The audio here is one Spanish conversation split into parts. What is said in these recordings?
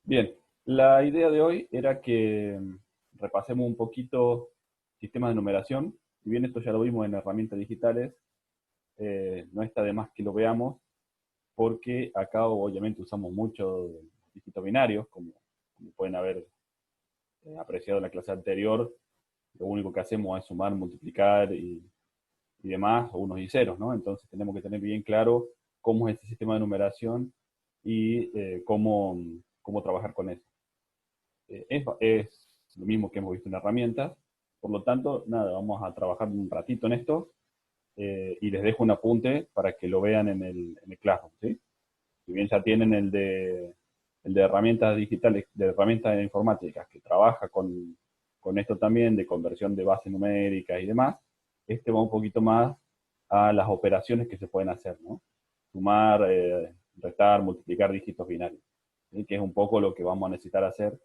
Bien, la idea de hoy era que repasemos un poquito sistemas de numeración. Si bien esto ya lo vimos en herramientas digitales, no está de más que lo veamos, porque acá obviamente usamos muchos dígitos binarios, como pueden haber apreciado en la clase anterior. Lo único que hacemos es sumar, multiplicar y demás, o unos y ceros, ¿no? Entonces tenemos que tener bien claro cómo es este sistema de numeración y cómo trabajar con eso. Es lo mismo que hemos visto en herramientas. Por lo tanto, nada, vamos a trabajar un ratito en esto y les dejo un apunte para que lo vean en el Classroom, ¿sí? Si bien ya tienen el de herramientas digitales, de herramientas informáticas, que trabaja con esto también, de conversión de bases numéricas y demás, este va un poquito más a las operaciones que se pueden hacer, ¿no? Sumar, restar, multiplicar dígitos binarios, ¿sí? Que es un poco lo que vamos a necesitar hacer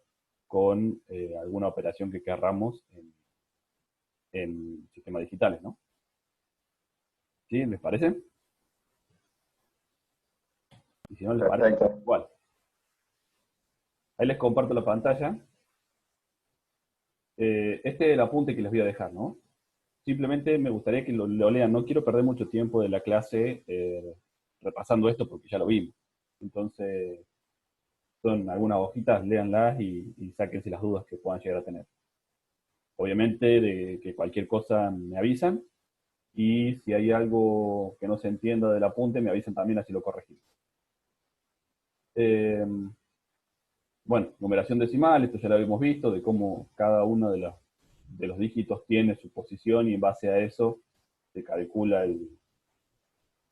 con alguna operación que querramos en sistemas digitales, ¿no? ¿Sí? ¿Les parece? Y si no les parece, Perfecto. igual. Ahí les comparto la pantalla. Este es el apunte que les voy a dejar, ¿no? Simplemente me gustaría que lo lean. No quiero perder mucho tiempo de la clase repasando esto porque ya lo vimos. Entonces, son algunas hojitas, léanlas y sáquense las dudas que puedan llegar a tener. Obviamente, de que cualquier cosa me avisan y si hay algo que no se entienda del apunte, me avisan también, así lo corregimos. Eh, bueno, numeración decimal, esto ya lo habíamos visto, de cómo cada uno de los dígitos tiene su posición y en base a eso se calcula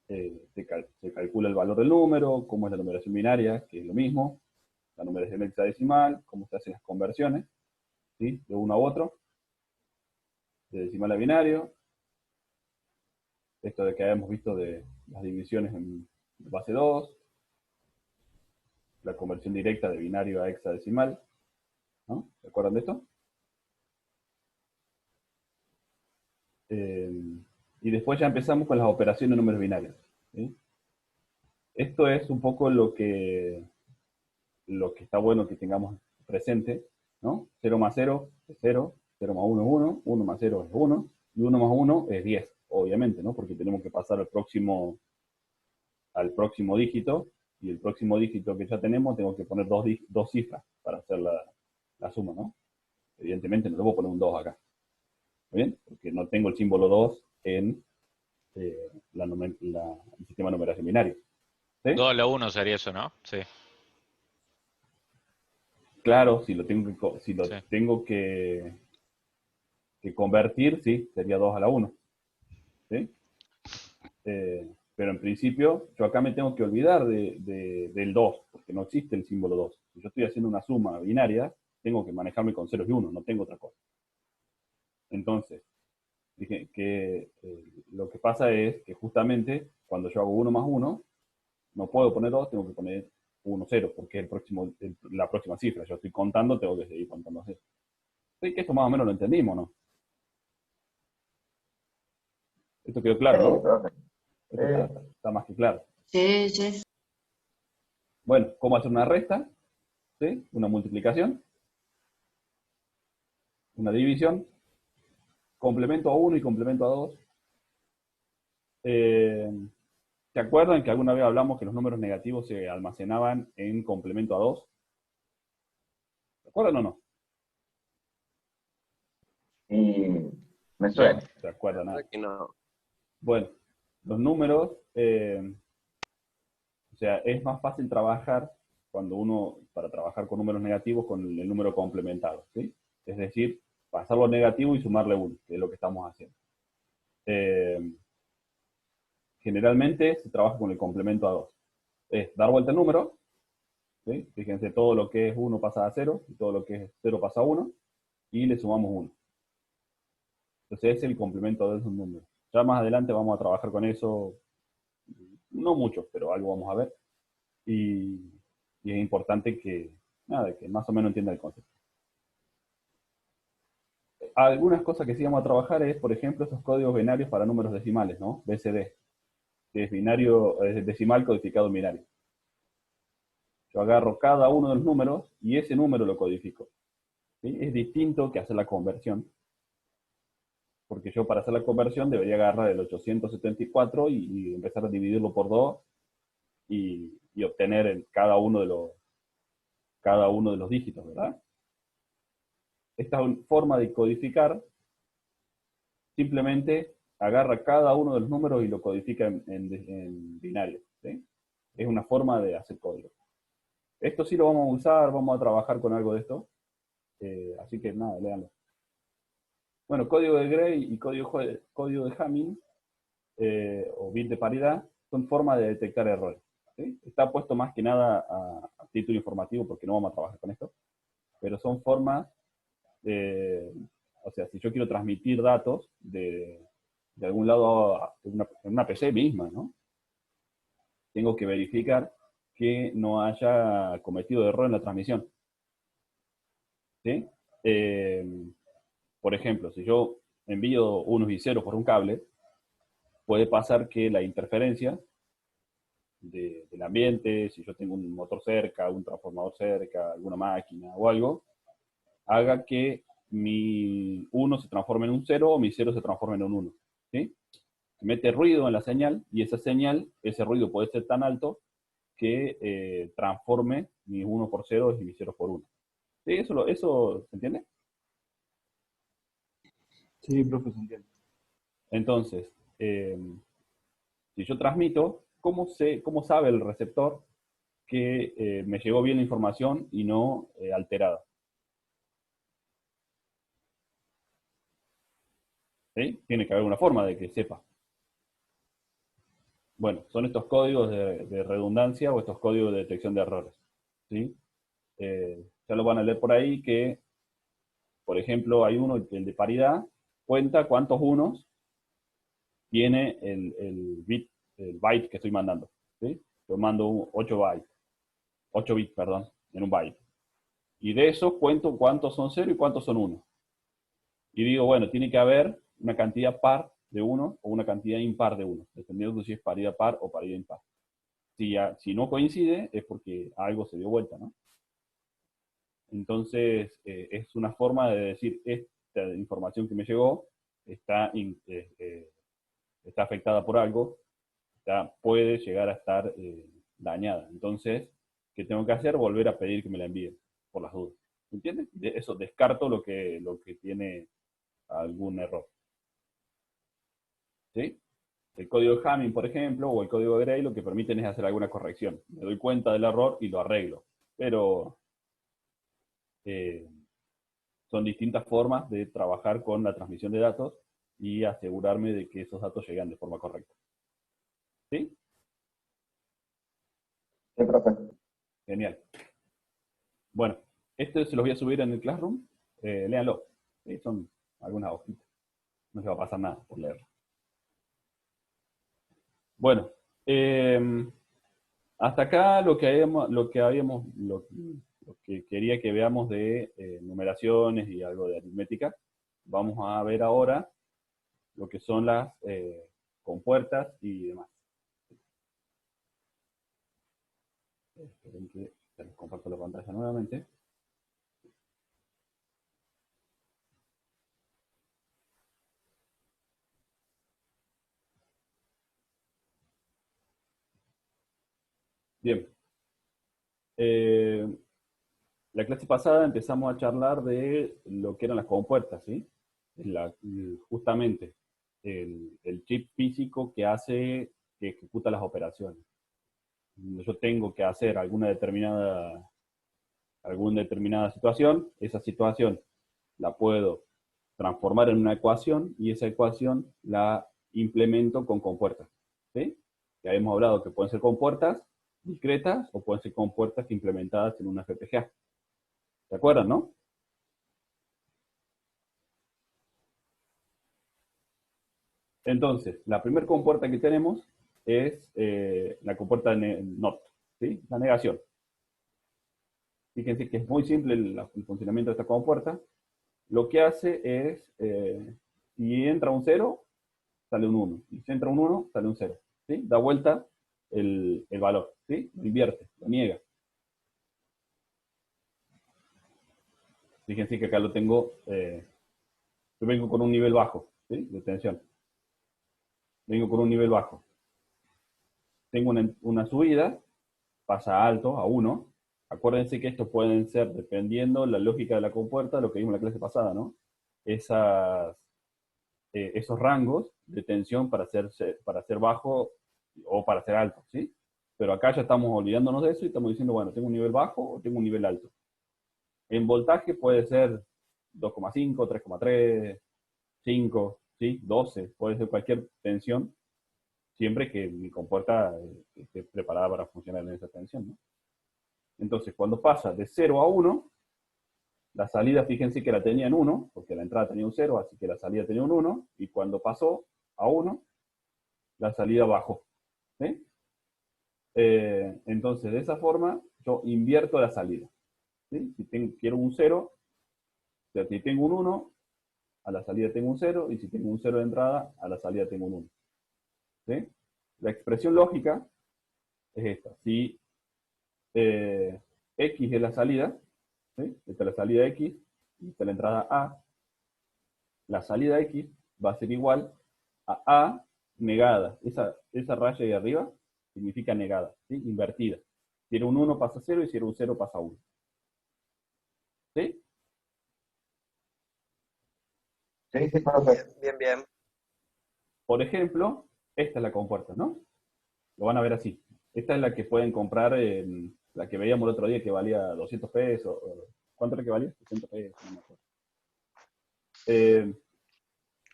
se calcula el valor del número, cómo es la numeración binaria, que es lo mismo, la numeración hexadecimal, cómo se hacen las conversiones, ¿sí? De uno a otro, de decimal a binario, esto de que habíamos visto de las divisiones en base 2, la conversión directa de binario a hexadecimal, ¿no? ¿Se acuerdan de esto? Eh, y después ya empezamos con las operaciones de números binarios, ¿sí? Esto es un poco lo que está bueno que tengamos presente, ¿no? 0 más 0 es 0, 0 más 1 es 1, 1 más 0 es 1, y 1 más 1 es 10, obviamente, ¿no? Porque tenemos que pasar al próximo dígito, y el próximo dígito que ya tengo que poner dos cifras para hacer la suma, ¿no? Evidentemente no le voy a poner un 2 acá, ¿está bien? Porque no tengo el símbolo 2 en el sistema de numeración binario, ¿sí? 2 a la 1 sería eso, ¿no? Sí, Claro, si lo tengo que convertir, sí, sería 2 a la 1, ¿sí? Pero en principio, yo acá me tengo que olvidar del 2, porque no existe el símbolo 2. Si yo estoy haciendo una suma binaria, tengo que manejarme con ceros y unos, no tengo otra cosa. Entonces, dije que lo que pasa es que justamente cuando yo hago 1 más 1, no puedo poner 2, tengo que poner 1, 0, porque es la próxima cifra. Yo estoy contando, tengo que seguir contando así. Así que esto más o menos lo entendimos, ¿no? Esto quedó Sí, claro, ¿no? profe. Esto está, Sí. está más que claro. Sí, sí. Bueno, ¿cómo hacer una resta? ¿Sí? Una multiplicación, una división, complemento a 1 y complemento a 2. Eh, ¿Se acuerdan que alguna vez hablamos que los números negativos se almacenaban en complemento a 2? ¿Se acuerdan o no? Y me No, suena. se acuerdan La nada. verdad que no. Bueno, los números, o sea, es más fácil trabajar para trabajar con números negativos, con el número complementado, ¿sí? Es decir, pasarlo negativo y sumarle 1, que es lo que estamos haciendo. Eh, Generalmente se trabaja con el complemento a 2. Es dar vuelta el número, ¿sí? Fíjense, todo lo que es 1 pasa a 0, y todo lo que es 0 pasa a 1, y le sumamos 1. Entonces es el complemento de esos números. Ya más adelante vamos a trabajar con eso, no mucho, pero algo vamos a ver. Y, y es importante que más o menos entienda el concepto. Algunas cosas que sí vamos a trabajar es, por ejemplo, esos códigos binarios para números decimales, ¿no? BCD, que es binario, es decimal codificado en binario. Yo agarro cada uno de los números y ese número lo codifico. ¿Sí? Es distinto que hacer la conversión, porque yo para hacer la conversión debería agarrar el 874 y empezar a dividirlo por 2 y obtener cada uno de los dígitos, ¿verdad? Esta forma de codificar simplemente agarra cada uno de los números y lo codifica en binario. ¿Sí? Es una forma de hacer código. Esto sí lo vamos a usar, vamos a trabajar con algo de esto. Así que nada, léanlo. Bueno, código de Gray y código de Hamming, o bit de paridad, son formas de detectar errores. ¿Sí? Está puesto más que nada a título informativo porque no vamos a trabajar con esto. Pero son formas, o sea, si yo quiero transmitir datos de algún lado en una PC misma, ¿no? Tengo que verificar que no haya cometido error en la transmisión. ¿Sí? Por ejemplo, si yo envío unos y ceros por un cable, puede pasar que la interferencia del ambiente, si yo tengo un motor cerca, un transformador cerca, alguna máquina o algo, haga que mi 1 se transforme en un 0 o mi 0 se transforme en un 1. ¿Sí? Mete ruido en la señal y esa señal, ese ruido puede ser tan alto que transforme mis 1 por 0 y mis 0 por 1. ¿Sí? ¿Eso se entiende? Sí, profe, se entiende. Entonces, si yo transmito, ¿cómo sabe el receptor que me llegó bien la información y no alterada? ¿Sí? Tiene que haber una forma de que sepa. Bueno, son estos códigos de redundancia o estos códigos de detección de errores. ¿Sí? Ya lo van a leer por ahí que, por ejemplo, hay uno, el de paridad, cuenta cuántos unos tiene el byte que estoy mandando. ¿Sí? Yo mando 8 bits, perdón, en un byte. Y de eso cuento cuántos son 0 y cuántos son 1. Y digo, bueno, tiene que haber una cantidad par de 1 o una cantidad impar de 1, dependiendo de si es paridad par o paridad impar. Si no coincide, es porque algo se dio vuelta, ¿no? Entonces, es una forma de decir, esta información que me llegó está afectada por algo, puede llegar a estar dañada. Entonces, ¿qué tengo que hacer? Volver a pedir que me la envíen, por las dudas. ¿Entiendes? Eso, descarto lo que tiene algún error. ¿Sí? El código de Hamming, por ejemplo, o el código de Gray, lo que permiten es hacer alguna corrección. Me doy cuenta del error y lo arreglo. Pero son distintas formas de trabajar con la transmisión de datos y asegurarme de que esos datos llegan de forma correcta. ¿Sí? Sí, profe. Genial. Bueno, este se los voy a subir en el Classroom. Léanlo. ¿Sí? Son algunas hojitas. No se va a pasar nada por leerlo. Bueno, hasta acá lo que quería que veamos de numeraciones y algo de aritmética. Vamos a ver ahora lo que son las compuertas y demás. Esperen que les comparto la pantalla nuevamente. Bien. La clase pasada empezamos a charlar de lo que eran las compuertas, ¿sí? Justamente el chip físico que ejecuta las operaciones. Yo tengo que hacer alguna determinada situación, esa situación la puedo transformar en una ecuación y esa ecuación la implemento con compuertas. ¿Sí? Ya hemos hablado que pueden ser compuertas discretas o pueden ser compuertas implementadas en una FPGA. ¿Se acuerdan, no? Entonces, la primera compuerta que tenemos es la compuerta NOT, ¿sí? La negación. Fíjense que es muy simple el funcionamiento de esta compuerta. Lo que hace es, si entra un 0, sale un 1. Y si entra un 1, sale un 0. ¿Sí? Da vuelta el valor. ¿Sí? Lo invierte, lo niega. Fíjense que acá lo tengo, yo vengo con un nivel bajo, ¿sí? De tensión. Vengo con un nivel bajo. Tengo una subida, pasa a alto, a 1. Acuérdense que estos pueden ser, dependiendo la lógica de la compuerta, lo que vimos en la clase pasada, ¿no? Esos rangos de tensión para ser bajo o para ser alto, ¿sí? Pero acá ya estamos olvidándonos de eso y estamos diciendo, bueno, tengo un nivel bajo o tengo un nivel alto. En voltaje puede ser 2,5, 3,3, 5, ¿sí? 12, puede ser cualquier tensión, siempre que mi compuerta esté preparada para funcionar en esa tensión, ¿no? Entonces, cuando pasa de 0 a 1, la salida, fíjense que la tenía en 1, porque la entrada tenía un 0, así que la salida tenía un 1, y cuando pasó a 1, la salida bajó, ¿sí? Entonces, de esa forma, yo invierto la salida, ¿sí? Si quiero un 0, o sea, si tengo un 1, a la salida tengo un 0, y si tengo un 0 de entrada, a la salida tengo un 1, ¿sí? La expresión lógica es esta. Si X es la salida, ¿sí? Esta es la salida X, y esta es la entrada A, la salida X va a ser igual a negada. Esa raya ahí arriba significa negada, ¿sí? Invertida. Si era un 1 pasa a 0 y si era un 0 pasa a 1. ¿Sí? Sí, sí, profe. Bien, bien. Por ejemplo, esta es la compuerta, ¿no? Lo van a ver así. Esta es la que pueden comprar, la que veíamos el otro día que valía 200 pesos. ¿Cuánto era que valía? 200 pesos, no me acuerdo.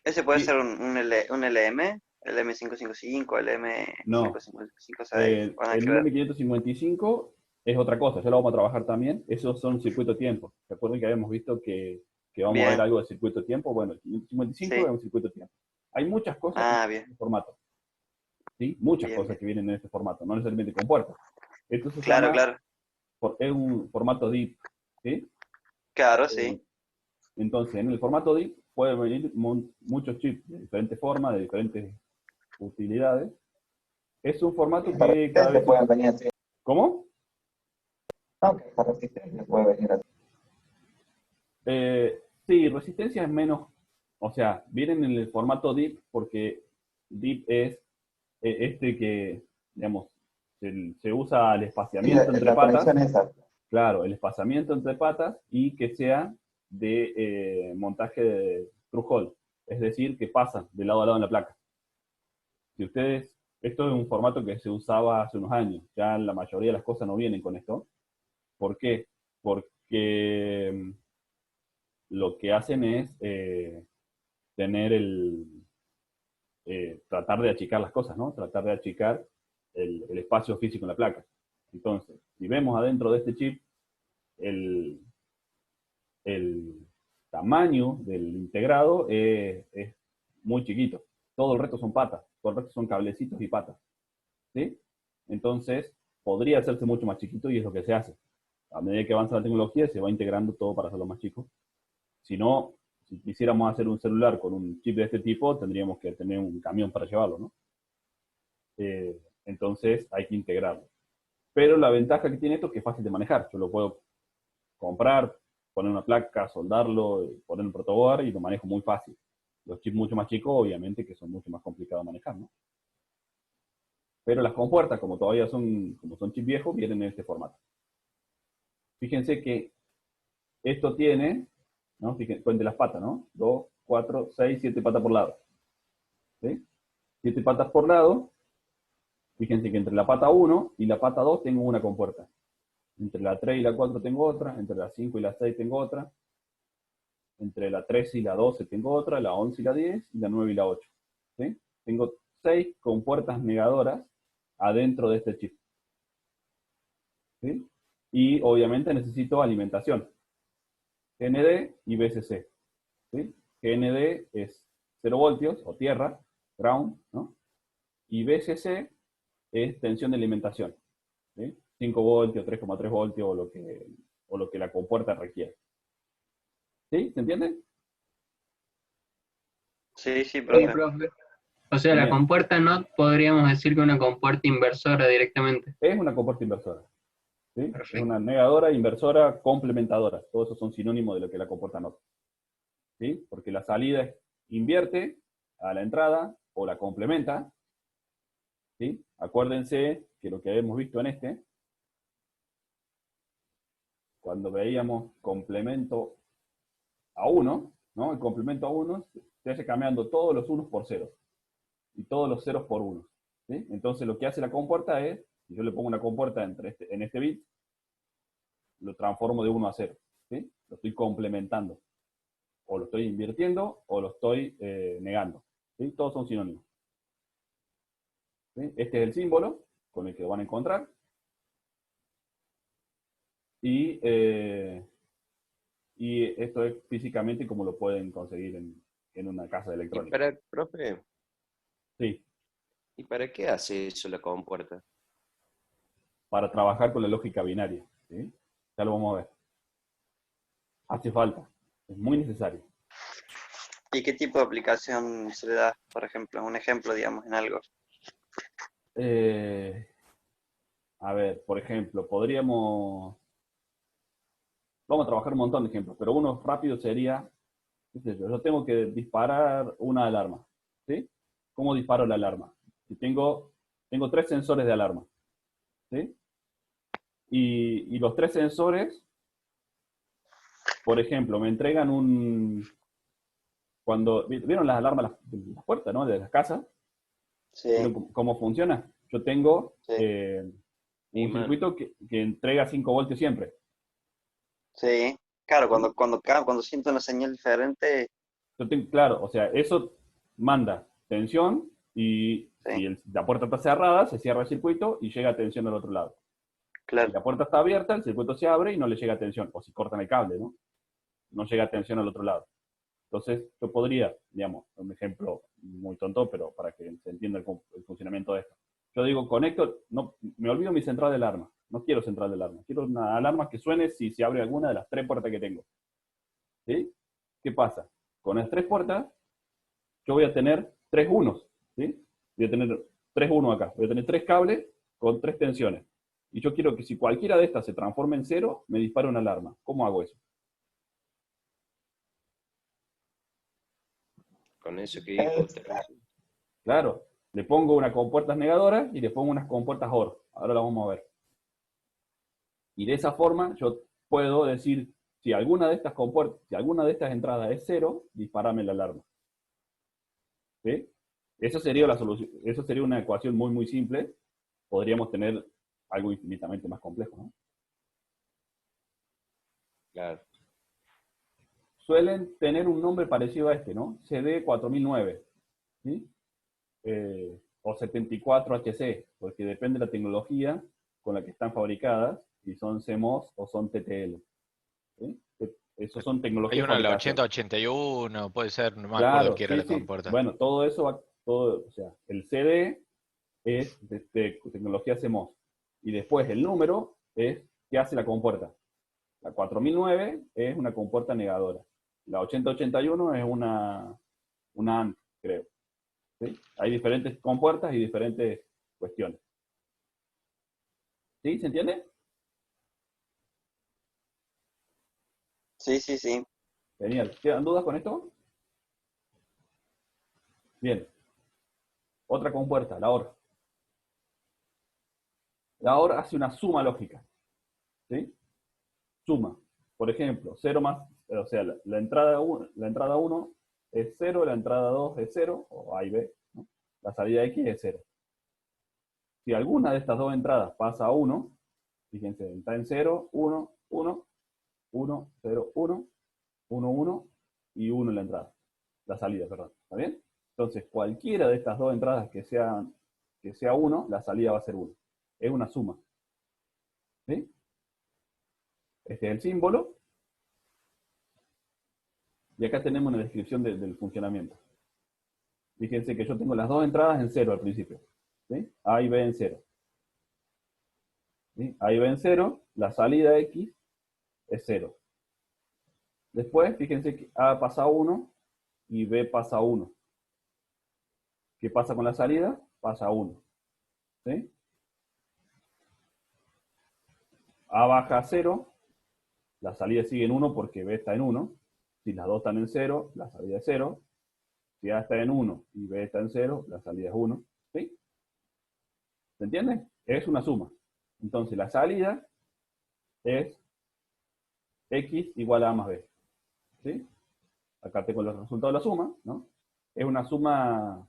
Ese puede Sí, ser un LM, LM555, no. LM556, van a El que ver. LM555 es otra cosa, ya lo vamos a trabajar también. Esos son circuito tiempo. Recuerden que habíamos visto que vamos a ver Bien, algo de circuito tiempo. Bueno, el 555 es sí. un circuito tiempo. Hay muchas cosas que Ah, vienen en bien, este formato, ¿sí? Muchas bien, cosas bien. que vienen en este formato, no necesariamente con puertas. Esto se Claro, llama, claro. es un formato DIP, ¿sí? Claro, Eh, sí. entonces, en el formato DIP pueden venir muchos chips de diferentes formas, de diferentes utilidades. Es un formato Esa que cada resistencia vez puede venir así. ¿Cómo? No, que esa resistencia puede venir así. Sí, resistencia es menos, o sea, vienen en el formato DIP porque DIP es este que, digamos, se usa el Sí, espaciamiento entre la patas, conexión es esa. claro, el espaciamiento entre patas y que sea de montaje de through-hole, es decir, que pasan de lado a lado en la placa. Si ustedes, esto es un formato que se usaba hace unos años, ya la mayoría de las cosas no vienen con esto. ¿Por qué? Porque lo que hacen es tener tratar de achicar las cosas, ¿no? Tratar de achicar el espacio físico en la placa. Entonces, si vemos adentro de este chip, el, el tamaño del integrado es muy chiquito. Todo el resto son patas, todo el resto son cablecitos y patas, ¿sí? Entonces, podría hacerse mucho más chiquito y es lo que se hace. A medida que avanza la tecnología, se va integrando todo para hacerlo más chico. Si no, si quisiéramos hacer un celular con un chip de este tipo, tendríamos que tener un camión para llevarlo, ¿no? Entonces hay que integrarlo. Pero la ventaja que tiene esto es que es fácil de manejar. Yo lo puedo comprar, poner una placa, soldarlo, poner un protoboard y lo manejo muy fácil. Los chips mucho más chicos, obviamente, que son mucho más complicados de manejar, ¿no? Pero las compuertas, como todavía como son chips viejos, vienen en este formato. Fíjense que esto tiene, ¿no? Fíjense, cuente las patas, ¿no? 2, 4, 6, 7 patas por lado. ¿Sí? 7 patas por lado. Fíjense que entre la pata 1 y la pata 2 tengo una compuerta. Entre la 3 y la 4 tengo otra. Entre la 5 y la 6 tengo otra. Entre la 13 y la 12 tengo otra. La 11 y la 10. Y la 9 y la 8. ¿Sí? Tengo 6 compuertas negadoras adentro de este chip. ¿Sí? Y obviamente necesito alimentación. GND y VCC. ¿Sí? GND es 0 voltios o tierra, ground, ¿no? Y VCC es tensión de alimentación, ¿sí? 5 voltios, 3,3 voltios o lo que la compuerta requiere. ¿Sí? ¿Se entiende? Sí, sí, Sí, profe. profe. O sea, la Genial. compuerta no podríamos decir que una compuerta inversora directamente. Es una compuerta inversora. ¿sí? Es Perfecto. una negadora, inversora, complementadora. Todos esos son sinónimos de lo que la compuerta nota. ¿Sí? Porque la salida invierte a la entrada o la complementa. ¿Sí? Acuérdense que lo que hemos visto en cuando veíamos complemento a 1, ¿no? El complemento a 1 se hace cambiando todos los unos por ceros y todos los ceros por 1. ¿Sí? Entonces lo que hace la compuerta es, si yo le pongo una compuerta en este bit, lo transformo de 1 a 0. ¿Sí? Lo estoy complementando. O lo estoy invirtiendo o lo estoy negando. ¿Sí? Todos son sinónimos. ¿Sí? Este es el símbolo con el que lo van a encontrar. Y esto es físicamente como lo pueden conseguir en una casa de Y electrónica. para, profe, Sí, ¿y para qué hace eso la compuerta? para trabajar con la lógica binaria. ¿Sí? Ya lo vamos a ver. Hace falta. Es muy necesario. ¿Y qué tipo de aplicación se le da, por ejemplo? Un ejemplo, digamos, en algo. Eh, a ver, por ejemplo, vamos a trabajar un montón de ejemplos, pero uno rápido sería, qué sé yo tengo que disparar una alarma. ¿Sí? ¿Cómo disparo la alarma? Si tengo 3 sensores de alarma. ¿Sí? Y los 3 sensores, por ejemplo, me entregan cuando, ¿vieron las alarmas de las puertas, ¿no? De las casas? Sí, ¿Vieron cómo funciona? Yo tengo sí, un Imán. circuito que entrega 5 voltios siempre. sí. Claro, ¿Sí? cuando siento una señal diferente, Claro, o sea, eso manda tensión y sí, si la puerta está cerrada, se cierra el circuito y llega tensión al otro lado. Si claro. la puerta está abierta, el circuito se abre y no le llega tensión. O si cortan el cable, ¿no? No llega tensión al otro lado. Entonces, yo podría, digamos, un ejemplo muy tonto, pero para que se entienda el funcionamiento de esto. Yo digo, conecto, no, me olvido mi central de alarma. No quiero central de alarma. Quiero una alarma que suene si se abre alguna de las 3 puertas que tengo. ¿Sí? ¿Qué pasa? Con las 3 puertas, yo voy a tener 3 unos. ¿Sí? Voy a tener 3 unos acá. Voy a tener 3 cables con 3 tensiones. Y yo quiero que si cualquiera de estas se transforme en cero, me dispare una alarma. ¿Cómo hago eso? Con eso que dijo usted. Claro, le pongo unas compuertas negadoras y le pongo unas compuertas OR. Ahora la vamos a ver. Y de esa forma yo puedo decir, si alguna de estas compuertas, si alguna de estas entradas es cero, disparame la alarma. ¿Sí? Eso sería la solución, eso sería una ecuación muy, muy simple. Podríamos tener algo infinitamente más complejo, ¿no? Claro. Suelen tener un nombre parecido a este, ¿no? CD4009, ¿sí? O 74HC, porque depende de la tecnología con la que están fabricadas, si son CMOS o son TTL. ¿Sí? Esos son Hay tecnologías de uno de la fabricación. 8081, puede ser, no me acuerdo Claro, qué era sí, la sí. compuerta. Bueno, todo eso va, todo, o sea, el CD es de tecnología CMOS. Y después el número es qué hace la compuerta. La 4009 es una compuerta negadora. La 8081 es una AND, creo. ¿Sí? Hay diferentes compuertas y diferentes cuestiones. ¿Sí? ¿Se entiende? Sí, sí, sí. Genial. ¿Quedan dudas con esto? Bien. Otra compuerta, la OR. La OR hace una suma lógica. ¿Sí? Suma. Por ejemplo, 0 más, o sea, la entrada 1 es 0, la entrada 2 es 0, o A y B, ¿no? La salida X es 0. Si alguna de estas dos entradas pasa a 1, fíjense, está en 0, 1, 1, 1, 0, 1, 1, 1 y 1 en la entrada. La salida, perdón. ¿Está bien? Entonces, cualquiera de estas dos entradas que sea 1, la salida va a ser 1. Es una suma. ¿Sí? Este es el símbolo. Y acá tenemos una descripción del funcionamiento. Fíjense que yo tengo las dos entradas en 0 al principio. ¿Sí? A y B en 0. ¿Sí? A y B en 0, la salida X es 0. Después, fíjense que A pasa a 1 y B pasa a 1. ¿Qué pasa con la salida? Pasa a 1. ¿Sí? A baja a 0, la salida sigue en 1 porque B está en 1. Si las dos están en 0, la salida es 0. Si A está en 1 y B está en 0, la salida es 1. ¿Sí? ¿Se entiende? Es una suma. Entonces la salida es X igual a A más B. ¿Sí? Acá tengo los resultados de la suma, ¿no? Es una suma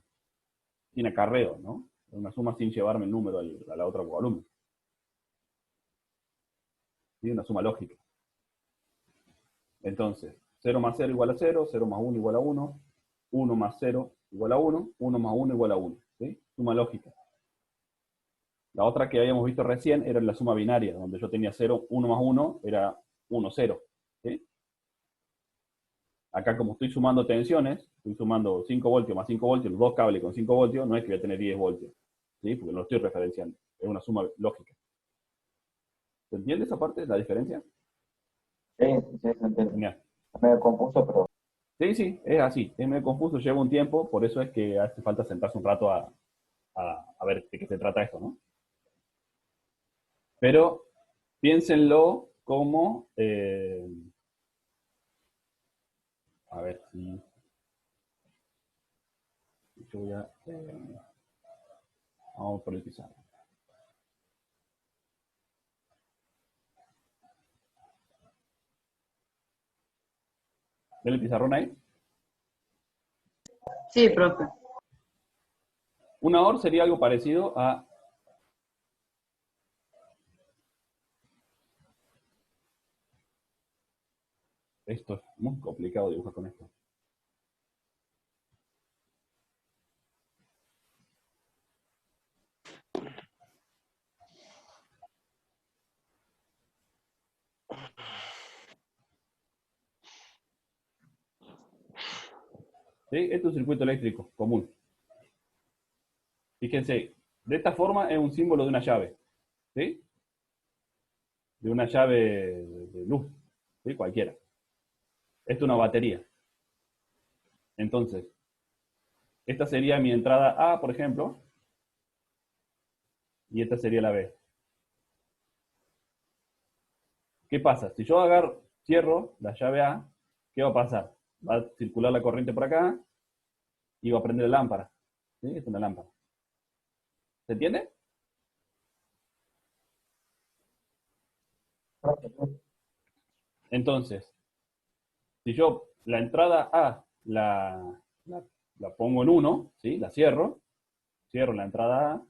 sin acarreo, ¿no? Es una suma sin llevarme el número a la otra columna. ¿Sí? Una suma lógica. Entonces, 0 más 0 igual a 0, 0 más 1 igual a 1, 1 más 0 igual a 1, 1 más 1 igual a 1. ¿Sí? Suma lógica. La otra que habíamos visto recién era la suma binaria, donde yo tenía 0, 1 más 1 era 1, 0. ¿Sí? Acá como estoy sumando tensiones, estoy sumando 5 voltios más 5 voltios, los dos cables con 5 voltios, no es que voy a tener 10 voltios. ¿Sí? Porque no lo estoy referenciando. Es una suma lógica. ¿Se entiende esa parte, la diferencia? Sí, se entiende. Genial. Es medio confuso, pero Sí, sí, es así. Es medio confuso, lleva un tiempo, por eso es que hace falta sentarse un rato a ver de qué se trata esto, ¿no? Pero piénsenlo como... a ver si... Yo voy a... vamos por el pizarro. ¿Ven el pizarrón ahí? Sí, profe. Una OR sería algo parecido a... Esto es muy complicado dibujar con esto. ¿Sí? Esto es un circuito eléctrico común. Fíjense, de esta forma es un símbolo de una llave. ¿Sí? De una llave de luz. ¿Sí? Cualquiera. Esto es una batería. Entonces, esta sería mi entrada A, por ejemplo, y esta sería la B. ¿Qué pasa? Si yo agarro, cierro la llave A, ¿qué va a pasar? Va a circular la corriente por acá y va a prender la lámpara. ¿Sí? Es una lámpara. ¿Se entiende? Entonces, si yo la entrada A la pongo en 1, ¿sí? La cierro la entrada A,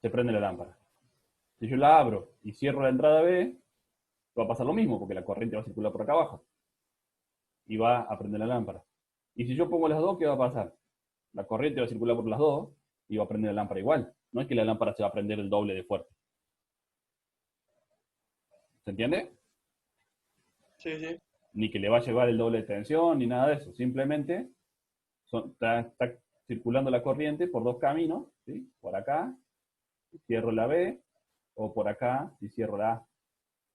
se prende la lámpara. Si yo la abro y cierro la entrada B, va a pasar lo mismo, porque la corriente va a circular por acá abajo. Y va a prender la lámpara. Y si yo pongo las dos, ¿qué va a pasar? La corriente va a circular por las dos y va a prender la lámpara igual. No es que la lámpara se va a prender el doble de fuerte. ¿Se entiende? Sí, sí. Ni que le va a llevar el doble de tensión, ni nada de eso. Simplemente está circulando la corriente por dos caminos, ¿sí? Por acá, si cierro la B, o por acá, si cierro la A.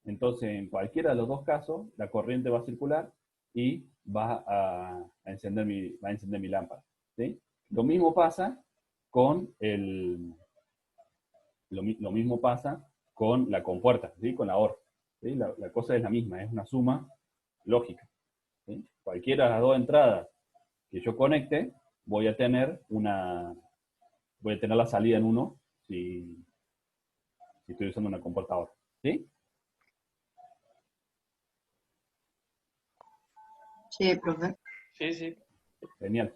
Entonces, en cualquiera de los dos casos, la corriente va a circular y va a encender mi lámpara. ¿Sí? Lo mismo pasa con lo mismo pasa con la compuerta, ¿sí? Con la OR. ¿Sí? La cosa es la misma, es una suma lógica. ¿Sí? Cualquiera de las dos entradas que yo conecte, voy a tener la salida en 1 si estoy usando una compuerta OR. ¿Sí? Sí, profe. Sí, sí. Genial.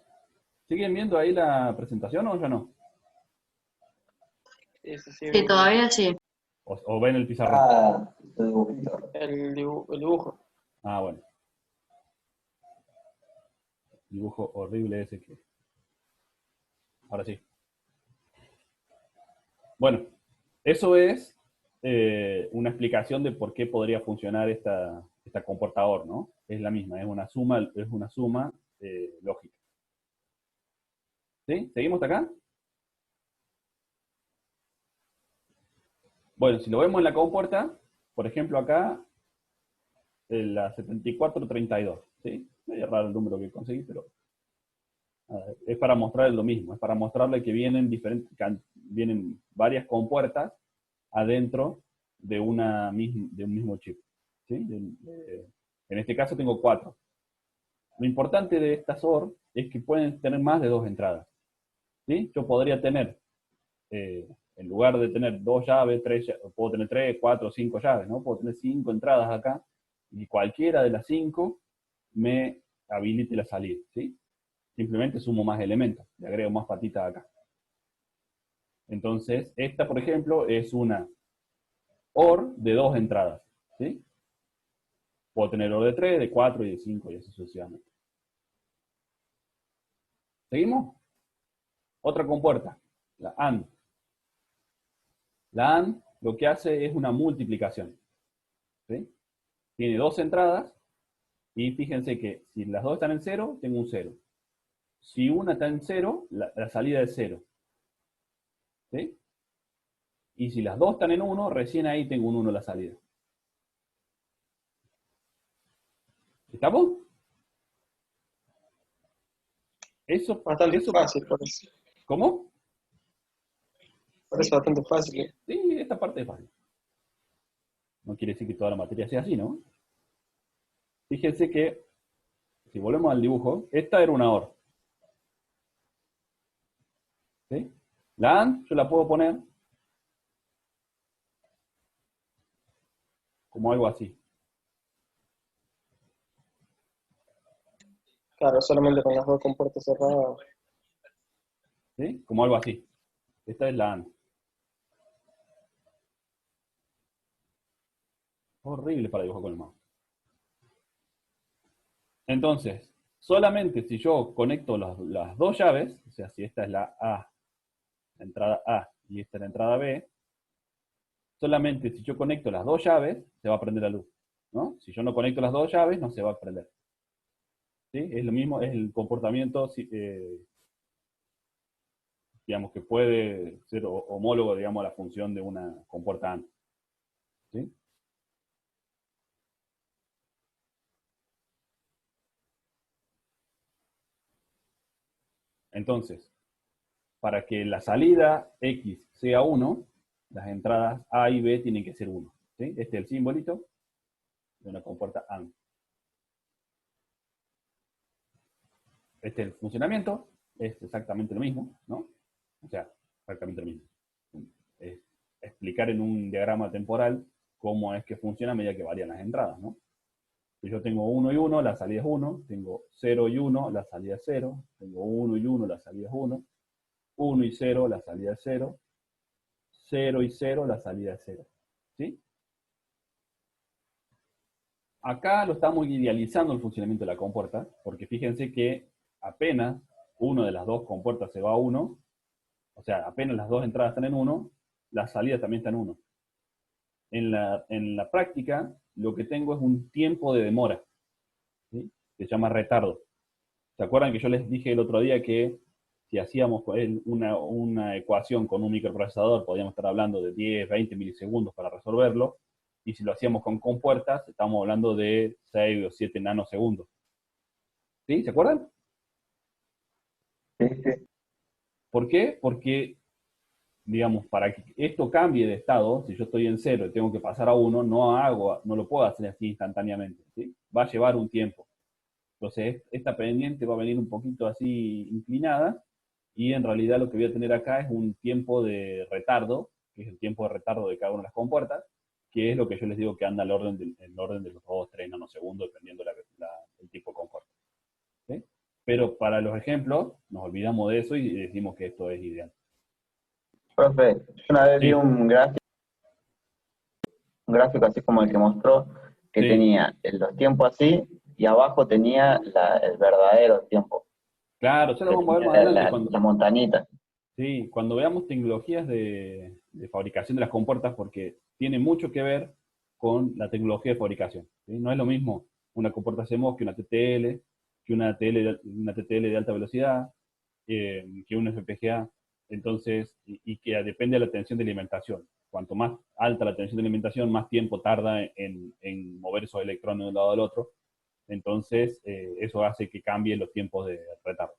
¿Siguen viendo ahí la presentación o ya no? Ese sí, Sí, todavía sí. ¿O ven el pizarrón? ah, tu dibujito. el dibujo. Ah, bueno. Dibujo horrible ese que... Ahora sí. Bueno, eso es una explicación de por qué podría funcionar esta comportador, ¿no? Es la misma, es una suma lógica. ¿Sí? ¿Seguimos hasta acá? Bueno, si lo vemos en la compuerta, por ejemplo acá, la 7432, ¿sí? Medio raro el número que conseguí, pero es para mostrarle lo mismo, es para mostrarle que vienen varias compuertas adentro de un mismo chip. ¿Sí? En este caso tengo 4. Lo importante de estas OR es que pueden tener más de 2 entradas. ¿Sí? Yo podría tener, en lugar de tener 2 llaves, 3, puedo tener 3, 4, 5 llaves, ¿no? Puedo tener 5 entradas acá, y cualquiera de las 5 me habilite la salida, ¿sí? Simplemente sumo más elementos, le agrego más patitas acá. Entonces, esta, por ejemplo, es una OR de 2 entradas, ¿sí? Puedo tener OR de 3, de 4 y de 5, y así sucesivamente. ¿Seguimos? Otra compuerta, la AND. La AND lo que hace es una multiplicación, ¿sí? Tiene 2 entradas, y fíjense que si las 2 están en 0, tengo un 0. Si una está en 0, la salida es 0. ¿Sí? Y si las 2 están en 1, recién ahí tengo un 1 en la salida. ¿Estamos? Bastante fácil, por eso. ¿Cómo? Por eso bastante fácil. Sí, esta parte es fácil. No quiere decir que toda la materia sea así, ¿no? Fíjense que, si volvemos al dibujo, esta era una OR. ¿Sí? La AND yo la puedo poner como algo así. Claro, solamente con las 2 compuertas cerradas. ¿Sí? Como algo así. Esta es la AND. Horrible para dibujar con el mouse. Entonces, solamente si yo conecto las 2 llaves, o sea, si esta es la entrada A, y esta es la entrada B, solamente si yo conecto las 2 llaves, se va a prender la luz, ¿no? Si yo no conecto las 2 llaves, no se va a prender. ¿Sí? Es lo mismo, es el comportamiento, digamos, que puede ser homólogo, digamos, a la función de una compuerta AND. ¿Sí? Entonces, para que la salida X sea 1, las entradas A y B tienen que ser 1. ¿Sí? Este es el simbolito de una compuerta AND. Este es el funcionamiento, es exactamente lo mismo, ¿no? O sea, exactamente lo mismo. Es explicar en un diagrama temporal cómo es que funciona a medida que varían las entradas, ¿no? Si yo tengo 1 y 1, la salida es 1, tengo 0 y 1, la salida es 0, tengo 1 y 1, la salida es 1, 1 y 0, la salida es 0, 0 y 0, la salida es 0. ¿Sí? Acá lo estamos idealizando el funcionamiento de la compuerta, porque fíjense que apenas una de las 2 compuertas se va a 1, o sea, apenas las 2 entradas están en 1, la salida también está en 1. En la práctica, lo que tengo es un tiempo de demora, ¿sí? Se llama retardo. ¿Se acuerdan que yo les dije el otro día que si hacíamos una ecuación con un microprocesador, podíamos estar hablando de 10, 20 milisegundos para resolverlo, y si lo hacíamos con compuertas, estamos hablando de 6 o 7 nanosegundos. ¿Sí? ¿Se acuerdan? Sí, sí. ¿Por qué? Porque, digamos, para que esto cambie de estado, si yo estoy en 0 y tengo que pasar a 1, no lo puedo hacer así instantáneamente, ¿sí? Va a llevar un tiempo. Entonces, esta pendiente va a venir un poquito así inclinada, y en realidad lo que voy a tener acá es un tiempo de retardo, que es el tiempo de retardo de cada una de las compuertas, que es lo que yo les digo que anda en orden de los 2, 3 nanosegundos, dependiendo del tipo de compuerta. ¿Sí? Pero para los ejemplos, nos olvidamos de eso y decimos que esto es ideal. Profe, yo una vez vi Sí, un gráfico así como el que mostró, que sí, tenía los tiempos así, y abajo tenía el verdadero tiempo, claro, ya lo que vamos a ver tenía más adelante la montañita. sí, cuando veamos tecnologías de fabricación de las compuertas, porque tiene mucho que ver con la tecnología de fabricación. ¿Sí? No es lo mismo una compuerta CMOS que una TTL, una TTL de alta velocidad, que un FPGA. Entonces, y que depende de la tensión de alimentación. Cuanto más alta la tensión de alimentación, más tiempo tarda en mover esos electrones de un lado al otro. Entonces, eso hace que cambien los tiempos de retardo.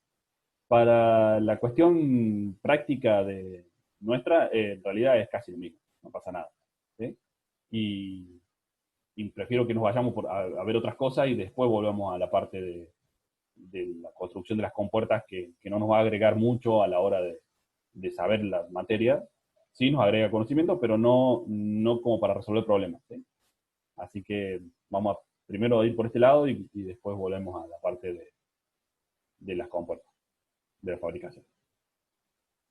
Para la cuestión práctica de nuestra, en realidad es casi lo mismo. no pasa nada. ¿Sí? Y prefiero que nos vayamos a ver otras cosas y después volvamos a la parte de la construcción de las compuertas que no nos va a agregar mucho a la hora de saber la materia. Sí nos agrega conocimiento, pero no como para resolver problemas. ¿Sí? Así que vamos primero a ir por este lado y después volvemos a la parte de las compuertas, de la fabricación.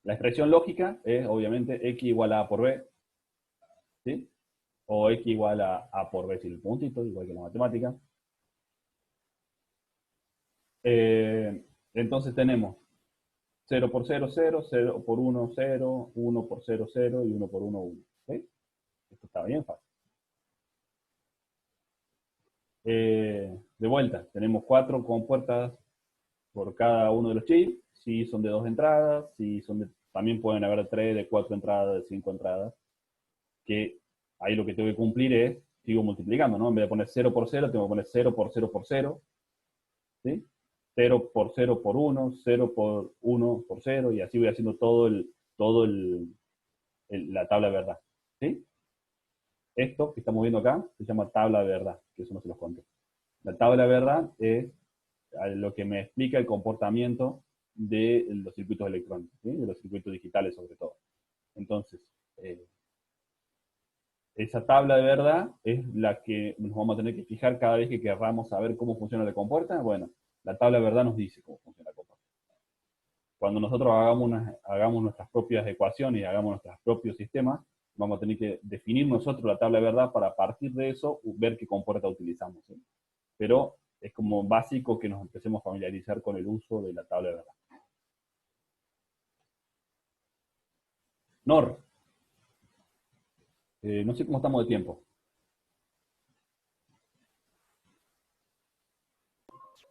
La expresión lógica es, obviamente, x igual a por b, ¿sí? O x igual a a por b sin el puntito, igual que en la matemática. Entonces tenemos 0 por 0, 0, 0 por 1, 0, 1 por 0, 0 y 1 por 1, 1. ¿Sí? Esto está bien fácil. De vuelta, tenemos 4 compuertas por cada uno de los chips. Si son de 2 entradas, también pueden haber 3, de 4 entradas, de 5 entradas. Que ahí lo que tengo que cumplir es, sigo multiplicando, ¿no? En vez de poner 0 por 0, tengo que poner 0 por 0 por 0. ¿Sí? 0 por 0 por 1, 0 por 1 por 0, y así voy haciendo la tabla de verdad. ¿Sí? Esto que estamos viendo acá se llama tabla de verdad, que eso no se los conté. La tabla de verdad es lo que me explica el comportamiento de los circuitos electrónicos, ¿sí? De los circuitos digitales sobre todo. Entonces, esa tabla de verdad es la que nos vamos a tener que fijar cada vez que querramos saber cómo funciona la compuerta. Bueno, la tabla de verdad nos dice cómo funciona la compuerta. Cuando nosotros hagamos nuestras propias ecuaciones y hagamos nuestros propios sistemas, vamos a tener que definir nosotros la tabla de verdad para a partir de eso ver qué compuerta utilizamos. ¿Sí? Pero es como básico que nos empecemos a familiarizar con el uso de la tabla de verdad. NOR. No sé cómo estamos de tiempo.